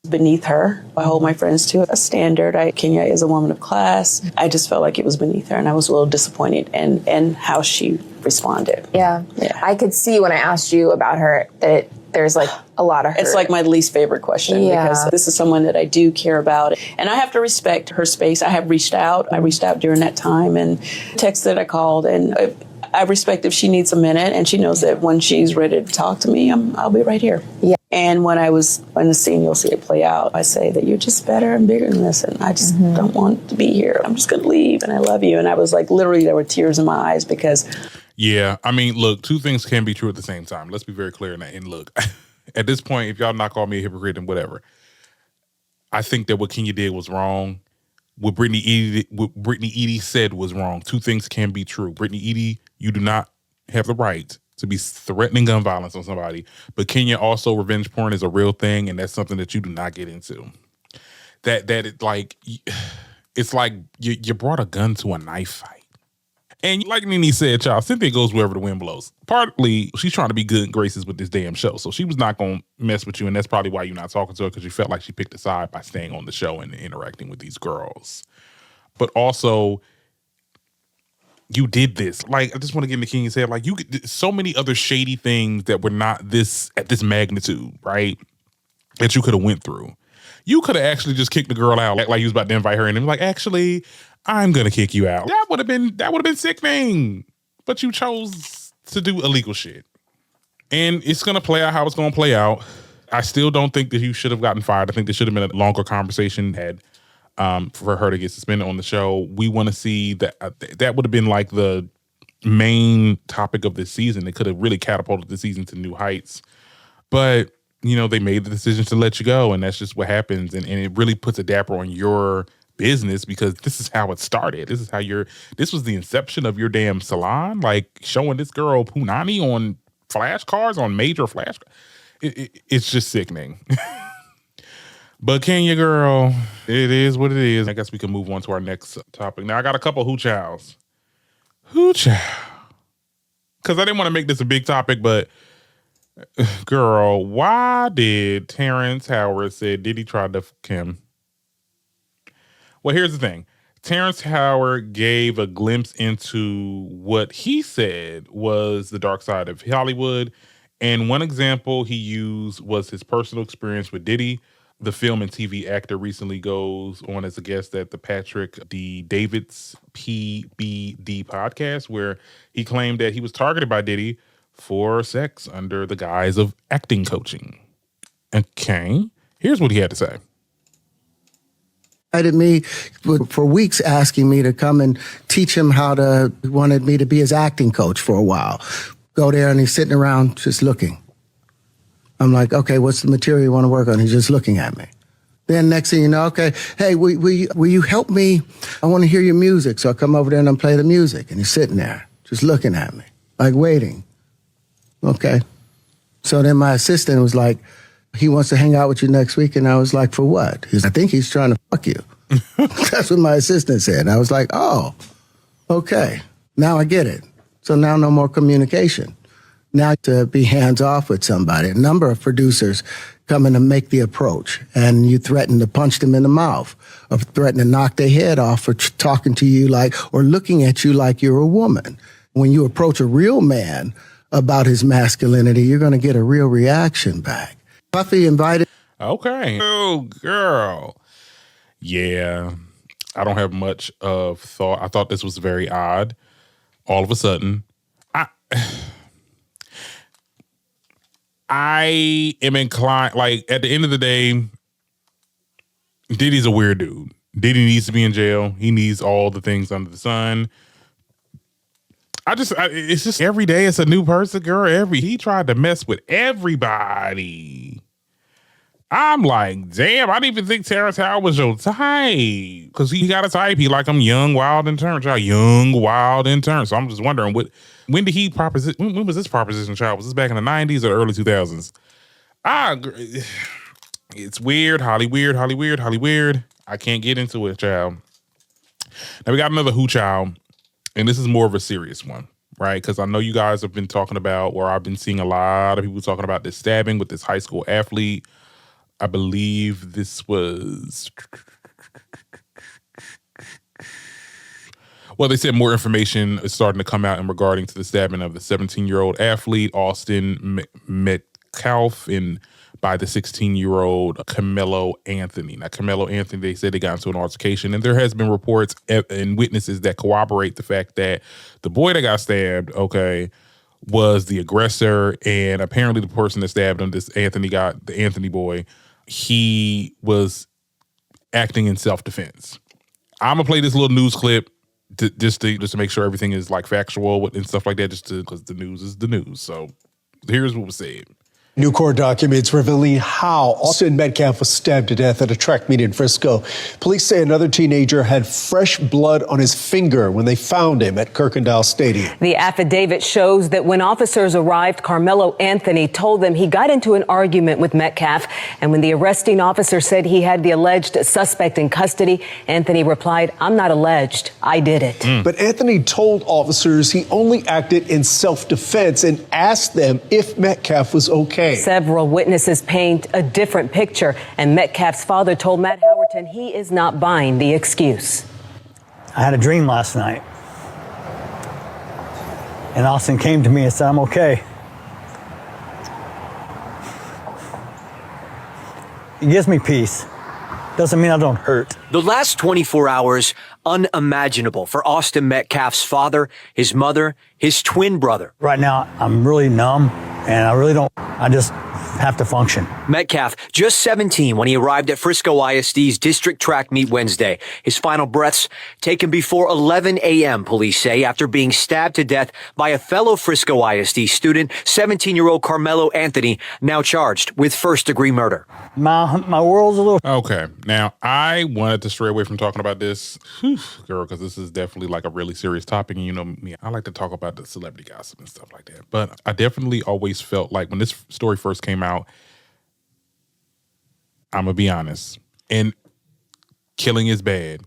beneath her. I hold my friends to a standard. Kenya is a woman of class. I just felt like it was beneath her, and I was a little disappointed in how she responded. Yeah. I could see when I asked you about her that there's like a lot of hurt. It's like my least favorite question because this is someone that I do care about, and I have to respect her space. I have reached out. I reached out during that time and texted, I called, and I respect if she needs a minute, and she knows that when she's ready to talk to me, I'll be right here. Yeah. And when I was in the scene, you'll see it play out. I say that you're just better and bigger than this, and I just don't want to be here. I'm just going to leave, and I love you. And I was like, literally, there were tears in my eyes because. Yeah, I mean, look, two things can be true at the same time. Let's be very clear in that. And look, at this point, if y'all not call me a hypocrite and whatever, I think that what Kenya did was wrong. what Brittany Edie said was wrong. Two things can be true. Brittany Edie, you do not have the right to be threatening gun violence on somebody. But Kenya, also, revenge porn is a real thing, and that's something that you do not get into. It's like you brought a gun to a knife fight. And like Nene said, child, Cynthia goes wherever the wind blows. Partly, she's trying to be good graces with this damn show. So she was not going to mess with you, and that's probably why you're not talking to her, because you felt like she picked a side by staying on the show and interacting with these girls. But also, you did this. Like, I just want to get into Kenya's head. Like, you did so many other shady things that were not this at this magnitude, right? That you could have went through. You could have actually just kicked the girl out, like you was about to invite her in, and be like, actually, I'm gonna kick you out. That would have been sickening. But you chose to do illegal shit. And it's gonna play out how it's gonna play out. I still don't think that you should have gotten fired. I think there should have been a longer conversation had for her to get suspended on the show. We want to see that that would have been like the main topic of this season. It could have really catapulted the season to new heights. But you know, they made the decision to let you go, and that's just what happens. And it really puts a dapper on your business, because this is how it started. This was the inception of your damn salon, like showing this girl Punani on flashcards, on major flash. It's just sickening. But Kenya, girl, it is what it is. I guess we can move on to our next topic. Now, I got a couple hoo chows. Hoo chow. Because I didn't want to make this a big topic, but girl, why did Terrence Howard say Diddy tried to fuck him? Well, here's the thing. Terrence Howard gave a glimpse into what he said was the dark side of Hollywood. And one example he used was his personal experience with Diddy. The film and TV actor recently goes on as a guest at the Patrick D. David's PBD podcast, where he claimed that he was targeted by Diddy for sex under the guise of acting coaching. Okay, here's what he had to say. Me for weeks, asking me to come and teach him he wanted me to be his acting coach for a while. Go there and he's sitting around just looking. I'm like, okay, what's the material you want to work on? He's just looking at me. Then next thing you know, okay, hey, will you help me? I want to hear your music. So I come over there and I play the music, and he's sitting there just looking at me, like waiting. Okay. So then my assistant was like, he wants to hang out with you next week. And I was like, for what? I think he's trying to fuck you. That's what my assistant said. And I was like, oh, okay. Now I get it. So now no more communication. Now to be hands off with somebody. A number of producers come in to make the approach, and you threaten to punch them in the mouth, or threaten to knock their head off for talking to you or looking at you like you're a woman. When you approach a real man about his masculinity, you're going to get a real reaction back. Puffy invited. Okay. Oh, girl. Yeah. I don't have much of thought. I thought this was very odd. All of a sudden, I am inclined, like, at the end of the day, Diddy's a weird dude. Diddy needs to be in jail. He needs all the things under the sun. It's just every day it's a new person, girl. He tried to mess with everybody. I'm like, damn, I didn't even think Terrence Howard was your type. Because he got a type. He like, I'm young, wild, and turned, child. Young, wild, and turned. So I'm just wondering, when did he when was this proposition, child? Was this back in the 90s or early 2000s? It's weird, Holly weird. I can't get into it, child. Now we got another hoo child, and this is more of a serious one, right? Because I know you guys have been talking about, or I've been seeing a lot of people talking about this stabbing with this high school athlete. I believe this was... Well, they said more information is starting to come out in regarding to the stabbing of the 17-year-old athlete, Austin Metcalf, and by the 16-year-old Carmelo Anthony. Now, Carmelo Anthony, they said they got into an altercation, and there has been reports and witnesses that corroborate the fact that the boy that got stabbed, was the aggressor, and apparently the person that stabbed him, the Anthony boy, he was acting in self-defense. I'm gonna play this little news clip just to make sure everything is like factual and stuff like that, because the news is the news. So here's what was said. New court documents revealing how Austin Metcalf was stabbed to death at a track meet in Frisco. Police say another teenager had fresh blood on his finger when they found him at Kirkendall Stadium. The affidavit shows that when officers arrived, Carmelo Anthony told them he got into an argument with Metcalf. And when the arresting officer said he had the alleged suspect in custody, Anthony replied, "I'm not alleged. I did it." But Anthony told officers he only acted in self-defense and asked them if Metcalf was okay. Several witnesses paint a different picture, and Metcalf's father told Matt Howerton he is not buying the excuse. I had a dream last night, and Austin came to me and said, "I'm okay." It gives me peace. Doesn't mean I don't hurt. The last 24 hours, unimaginable for Austin Metcalf's father, his mother, his twin brother. Right now, I'm really numb, and I just have to function. Metcalf, just 17 when he arrived at Frisco ISD's district track meet Wednesday. His final breaths taken before 11 a.m., police say, after being stabbed to death by a fellow Frisco ISD student, 17-year-old Carmelo Anthony, now charged with first-degree murder. My world's a little... Okay, now I wanted to stray away from talking about this, girl, because this is definitely like a really serious topic. And you know me, I like to talk about the celebrity gossip and stuff like that. But I definitely always felt like when this story first came out, I'm going to be honest, and killing is bad.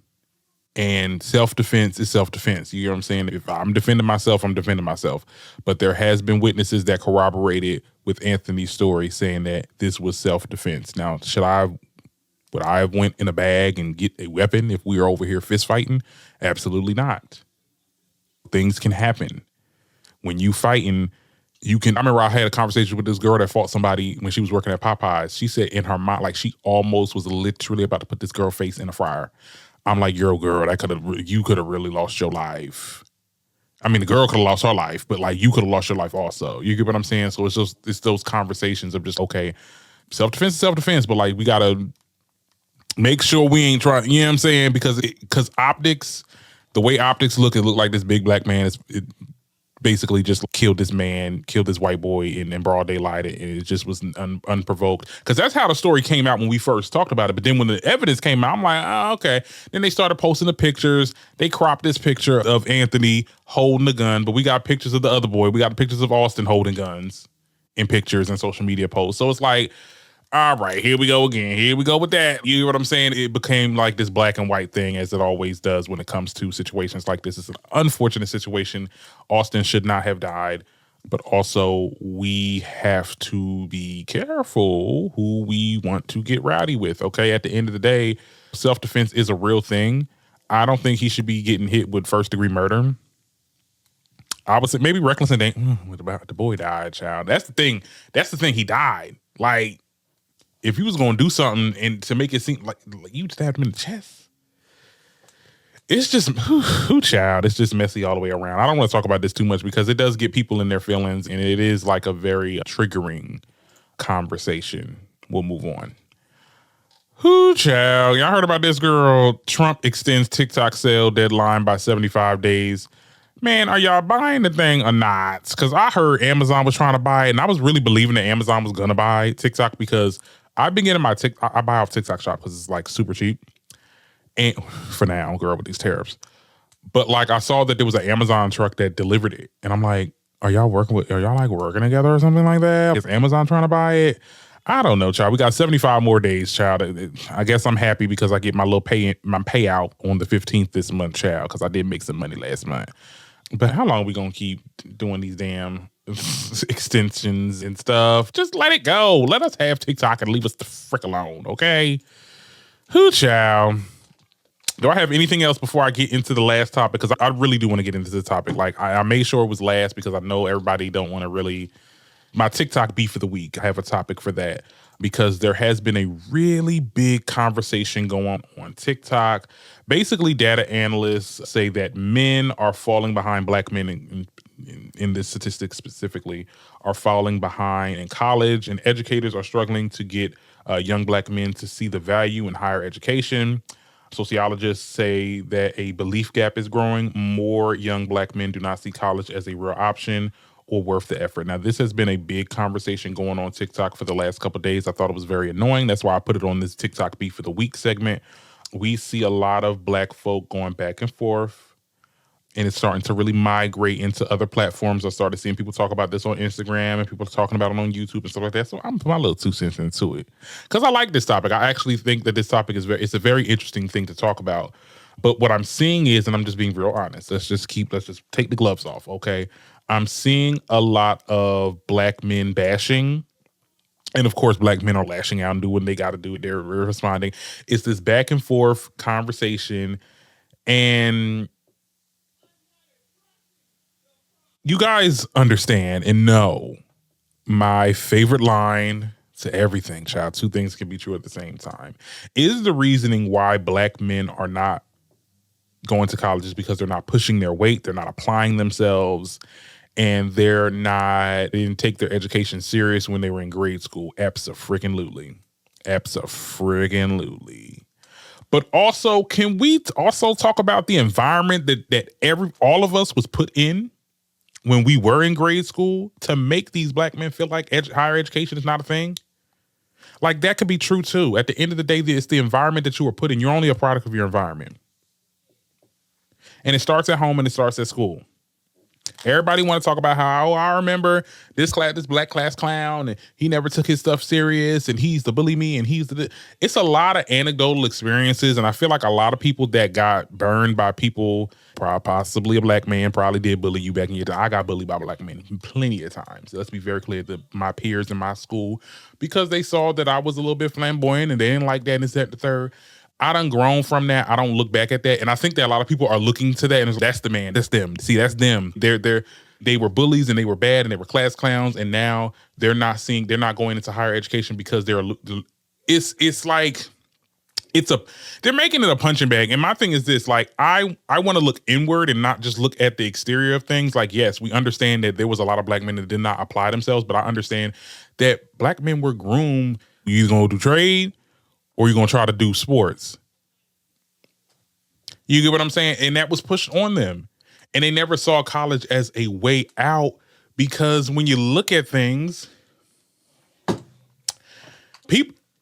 And self-defense is self-defense. You know what I'm saying? If I'm defending myself, I'm defending myself. But there has been witnesses that corroborated with Anthony's story saying that this was self-defense. Now, would I have went in a bag and get a weapon if we were over here fist fighting? Absolutely not. Things can happen. When you fighting, I remember I had a conversation with this girl that fought somebody when she was working at Popeyes. She said in her mind, like she almost was literally about to put this girl's face in a fryer. I'm like, girl, you could have really lost your life. I mean, the girl could have lost her life, but like you could have lost your life also. You get what I'm saying? So it's those conversations of just, okay, self-defense is self-defense, but like we gotta make sure we ain't trying, you know what I'm saying? Because optics, the way optics look, it looked like this big black man basically just killed this white boy in broad daylight, and it just was unprovoked. Because that's how the story came out when we first talked about it. But then when the evidence came out, I'm like, oh, okay. Then they started posting the pictures. They cropped this picture of Anthony holding the gun, but we got pictures of the other boy. We got pictures of Austin holding guns in pictures and social media posts. So it's like, all right, here we go again. Here we go with that. You know what I'm saying? It became like this black and white thing, as it always does when it comes to situations like this. It's an unfortunate situation. Austin should not have died, but also we have to be careful who we want to get rowdy with, okay? At the end of the day, self-defense is a real thing. I don't think he should be getting hit with first-degree murder. I would say maybe reckless and the boy died, child. That's the thing. He died. Like, if he was going to do something and to make it seem like you stabbed him in the chest, it's just, child, it's just messy all the way around. I don't want to talk about this too much because it does get people in their feelings and it is like a very triggering conversation. We'll move on. Child, y'all heard about this girl? Trump extends TikTok sale deadline by 75 days. Man, are y'all buying the thing or not? Because I heard Amazon was trying to buy it and I was really believing that Amazon was going to buy TikTok because I've been getting I buy off TikTok shop because it's like super cheap. And for now, girl, with these tariffs. But like I saw that there was an Amazon truck that delivered it. And I'm like, are y'all like working together or something like that? Is Amazon trying to buy it? I don't know, child. We got 75 more days, child. I guess I'm happy because I get my payout on the 15th this month, child, because I did make some money last month. But how long are we going to keep doing these damn extensions and stuff? Just let it go. Let us have TikTok and leave us the frick alone, okay? Child. Do I have anything else before I get into the last topic? Because I really do want to get into the topic. Like, I made sure it was last because I know everybody don't want to really... My TikTok beef of the week, I have a topic for that. Because there has been a really big conversation going on TikTok. Basically, data analysts say that men are falling behind, black men in this statistic specifically, are falling behind in college, and educators are struggling to get young black men to see the value in higher education. Sociologists say that a belief gap is growing. More young black men do not see college as a real option or worth the effort. Now, this has been a big conversation going on TikTok for the last couple of days. I thought it was very annoying. That's why I put it on this TikTok Beef of the Week segment. We see a lot of Black folk going back and forth, and it's starting to really migrate into other platforms. I started seeing people talk about this on Instagram and people talking about it on YouTube and stuff like that. So I'm putting my little 2 cents into it because I like this topic. I actually think that this topic it's a very interesting thing to talk about. But what I'm seeing is, and I'm just being real honest, let's just take the gloves off, okay? I'm seeing a lot of Black men bashing. And of course, Black men are lashing out and doing what they got to do. They're responding. It's this back and forth conversation. And you guys understand and know my favorite line to everything, child. 2 things can be true at the same time. Is the reasoning why Black men are not going to college is because they're not pushing their weight, they're not applying themselves, and they didn't take their education serious when they were in grade school. Abso-freaking-lutely. Abso-freaking-lutely. But also, can we also talk about the environment that all of us was put in when we were in grade school to make these Black men feel like higher education is not a thing? Like, that could be true too. At the end of the day, it's the environment that you were put in. You're only a product of your environment. And it starts at home and it starts at school. Everybody want to talk about how, I remember this Black class clown, and he never took his stuff serious, and he's the bully me, and it's a lot of anecdotal experiences, and I feel like a lot of people that got burned by people, possibly a Black man, probably did bully you back in your time. I got bullied by Black men plenty of times. Let's be very clear, my peers in my school, because they saw that I was a little bit flamboyant, and they didn't like that, and this, that, the third. I done grown from that. I don't look back at that. And I think that a lot of people are looking to that and that's the man. That's them. See, that's them. They were bullies and they were bad and they were class clowns. And now they're not going into higher education because they're making it a punching bag. And my thing is this, like, I want to look inward and not just look at the exterior of things. Like, yes, we understand that there was a lot of Black men that did not apply themselves, but I understand that Black men were groomed. You either gonna do trade or you're going to try to do sports. You get what I'm saying? And that was pushed on them. And they never saw college as a way out because when you look at things,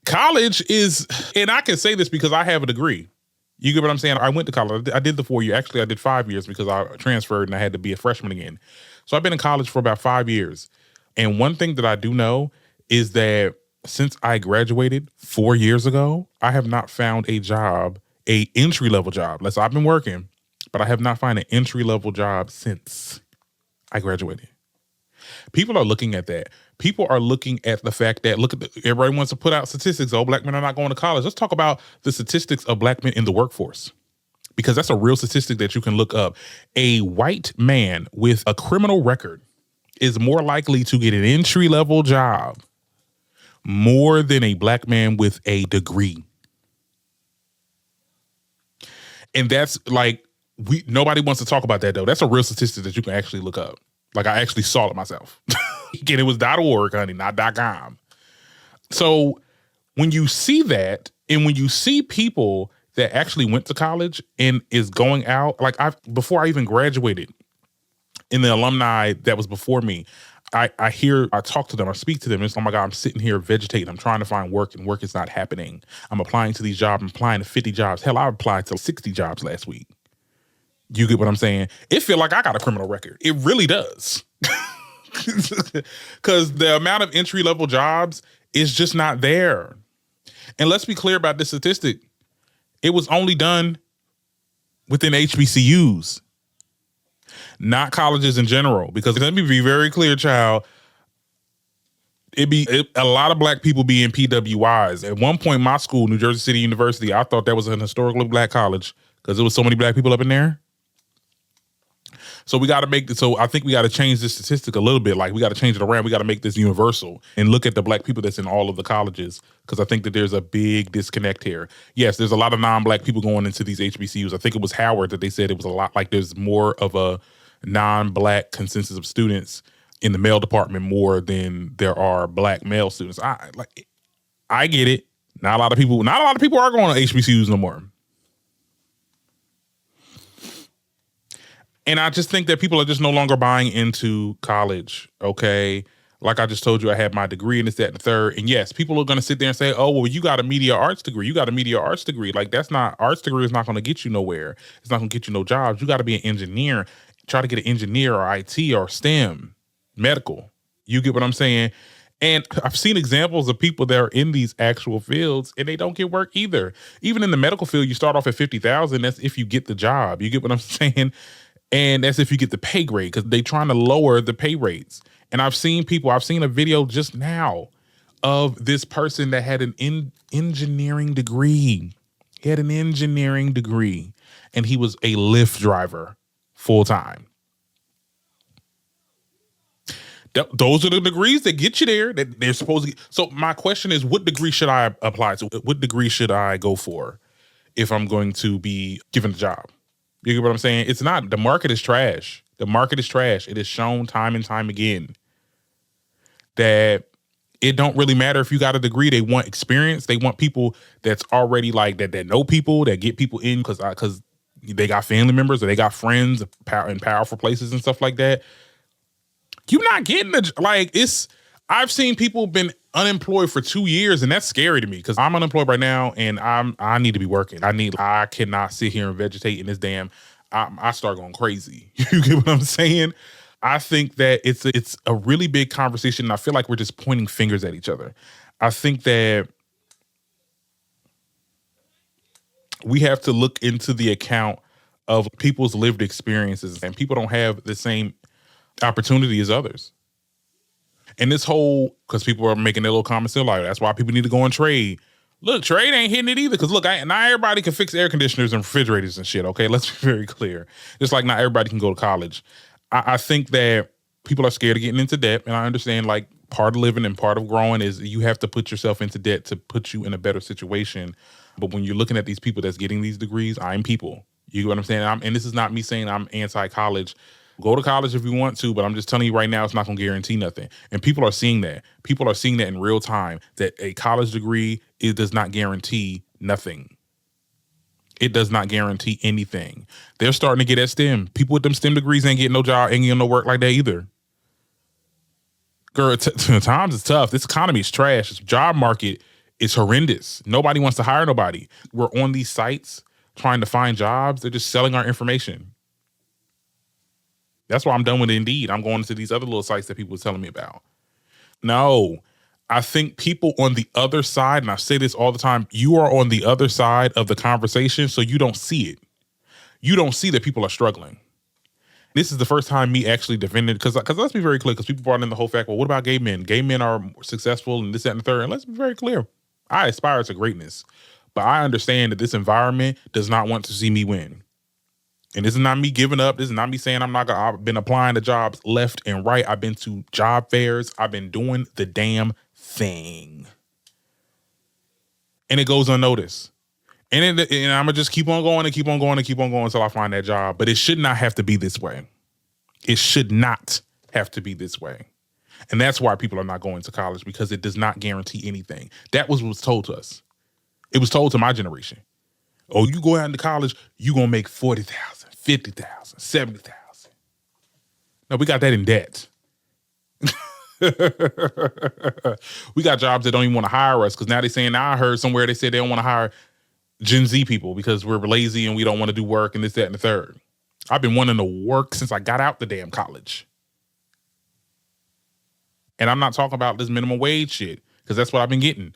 college is, and I can say this because I have a degree. You get what I'm saying? I went to college. I did the 4 year. Actually, I did 5 years because I transferred and I had to be a freshman again. So I've been in college for about 5 years. And one thing that I do know is that since I graduated 4 years ago, I have not found a job, a entry-level job. I've been working, but I have not found an entry-level job since I graduated. People are looking at that. People are looking at the fact that, everybody wants to put out statistics. Oh, Black men are not going to college. Let's talk about the statistics of Black men in the workforce, because that's a real statistic that you can look up. A white man with a criminal record is more likely to get an entry-level job more than a Black man with a degree. And that's like, nobody wants to talk about that though. That's a real statistic that you can actually look up. Like, I actually saw it myself. Again, it was .org, honey, not .com. So when you see that, and when you see people that actually went to college and is going out, like before I even graduated, in the alumni that was before me, I talk to them, I speak to them, and it's, oh my God, I'm sitting here vegetating. I'm trying to find work and work is not happening. I'm applying to these jobs. I'm applying to 50 jobs. Hell, I applied to 60 jobs last week. You get what I'm saying? It feel like I got a criminal record. It really does. Because the amount of entry-level jobs is just not there. And let's be clear about this statistic. It was only done within HBCUs. Not colleges in general, because let me be very clear, child. A lot of Black people be in PWIs. At one point, my school, New Jersey City University, I thought that was an historically Black college because there was so many Black people up in there. So I think we got to change this statistic a little bit. Like, we got to change it around. We got to make this universal and look at the Black people that's in all of the colleges, because I think that there's a big disconnect here. Yes, there's a lot of non-Black people going into these HBCUs. I think it was Howard that they said it was a lot, like there's more of a non-Black consensus of students in the male department more than there are Black male students. I get it. Not a lot of people are going to HBCUs no more. And I just think that people are just no longer buying into college, okay? Like I just told you, I had my degree and this, that, and the third. And yes, people are going to sit there and say, oh, well, you got a media arts degree. You got a media arts degree. Like arts degree is not going to get you nowhere. It's not going to get you no jobs. You got to be an engineer. Try to get an engineer or IT or STEM, medical. You get what I'm saying? And I've seen examples of people that are in these actual fields and they don't get work either. Even in the medical field, you start off at 50,000. That's if you get the job. You get what I'm saying? And that's if you get the pay grade, because they're trying to lower the pay rates. And I've seen a video just now of this person that had an engineering degree. He had an engineering degree and he was a Lyft driver full time. Those are the degrees that get you there, that they're supposed to get. So my question is, what degree should I apply to? What degree should I go for if I'm going to be given a job? You get what I'm saying? It's not, the market is trash. The market is trash. It is shown time and time again that it don't really matter if you got a degree. They want experience. They want people that's already like that know people, that get people in because they got family members or they got friends in powerful places and stuff like that. You're not getting I've seen people been unemployed for 2 years, and that's scary to me because I'm unemployed right now and I need to be working. I cannot sit here and vegetate in this I start going crazy. You get what I'm saying? I think that it's a really big conversation, and I feel like we're just pointing fingers at each other. I think that we have to look into the account of people's lived experiences, and people don't have the same opportunity as others. And this whole, because people are making their little comments, they're like, that's why people need to go and trade. Look, trade ain't hitting it either. Because look, not everybody can fix air conditioners and refrigerators and shit, okay? Let's be very clear. Just like not everybody can go to college. I think that people are scared of getting into debt. And I understand like part of living and part of growing is you have to put yourself into debt to put you in a better situation. But when you're looking at these people that's getting these degrees, I'm people. You get what I'm saying? And this is not me saying I'm anti-college. Go to college if you want to, but I'm just telling you right now, it's not going to guarantee nothing. And people are seeing that. People are seeing that in real time, that a college degree, it does not guarantee nothing. It does not guarantee anything. They're starting to get at STEM. People with them STEM degrees ain't getting no job, ain't getting no work like that either. Girl, times is tough. This economy is trash. This job market is horrendous. Nobody wants to hire nobody. We're on these sites trying to find jobs. They're just selling our information. That's why I'm done with Indeed. I'm going to these other little sites that people were telling me about. No, I think people on the other side, and I say this all the time, you are on the other side of the conversation, so you don't see it. You don't see that people are struggling. This is the first time me actually defended, because let's be very clear, because people brought in the whole fact, well, what about gay men? Gay men are successful and this, that, and the third. And let's be very clear. I aspire to greatness, but I understand that this environment does not want to see me win. And this is not me giving up. This is not me saying I've been applying to jobs left and right. I've been to job fairs. I've been doing the damn thing. And it goes unnoticed. And I'm going to just keep on going and keep on going and keep on going until I find that job. But it should not have to be this way. It should not have to be this way. And that's why people are not going to college, because it does not guarantee anything. That was what was told to us. It was told to my generation. Oh, you go out into college, you going to make 40,000, 50,000, 70,000. No, we got that in debt. We got jobs that don't even want to hire us, because now they're saying, now I heard somewhere they said they don't want to hire Gen Z people because we're lazy and we don't want to do work and this, that, and the third. I've been wanting to work since I got out the damn college. And I'm not talking about this minimum wage shit, because that's what I've been getting.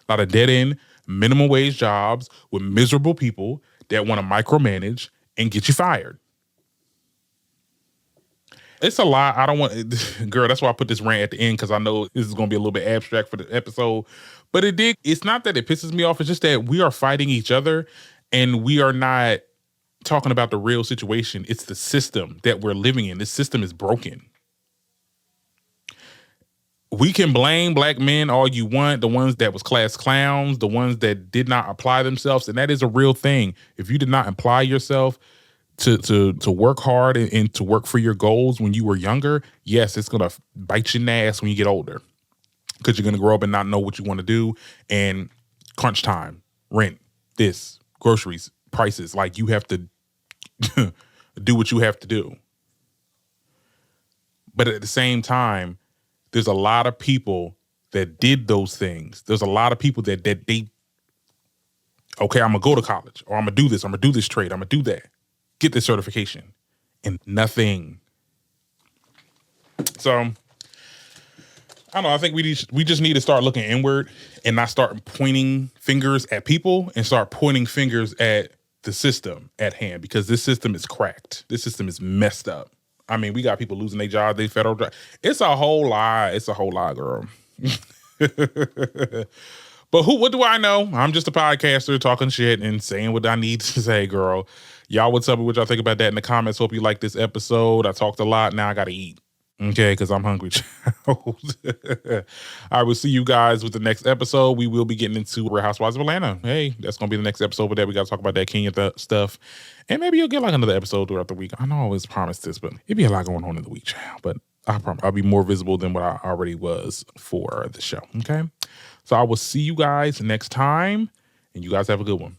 A lot of dead-end minimum wage jobs with miserable people that want to micromanage and get you fired. It's a lot. I don't want, girl, that's why I put this rant at the end, because I know this is going to be a little bit abstract for the episode. But it's not that it pisses me off. It's just that we are fighting each other and we are not talking about the real situation. It's the system that we're living in. This system is broken. We can blame black men all you want, the ones that was class clowns, the ones that did not apply themselves, and that is a real thing. If you did not apply yourself to work hard and to work for your goals when you were younger, yes, it's gonna bite you in the ass when you get older, because you're gonna grow up and not know what you want to do, and crunch time, rent, this, groceries, prices, like you have to do what you have to do. But at the same time, there's a lot of people that did those things. There's a lot of people that they, okay, I'm gonna go to college, or I'm gonna do this, I'm gonna do this trade, I'm gonna do that, get this certification, and nothing. So I don't know. I think we just need to start looking inward and not start pointing fingers at people and start pointing fingers at the system at hand, because this system is cracked. This system is messed up. I mean, we got people losing their jobs, they federal job. It's a whole lie. It's a whole lie, girl. But what do I know? I'm just a podcaster talking shit and saying what I need to say, girl. Y'all would tell me what y'all think about that in the comments. Hope you like this episode. I talked a lot. Now I got to eat. Okay, because I'm hungry. I will see you guys with the next episode. We will be getting into Real Housewives of Atlanta. Hey, that's going to be the next episode. With that, we got to talk about that Kenya stuff. And maybe you'll get like another episode throughout the week. I know I always promise this, but it'd be a lot going on in the week, child. But I promise I'll be more visible than what I already was for the show. Okay? So I will see you guys next time. And you guys have a good one.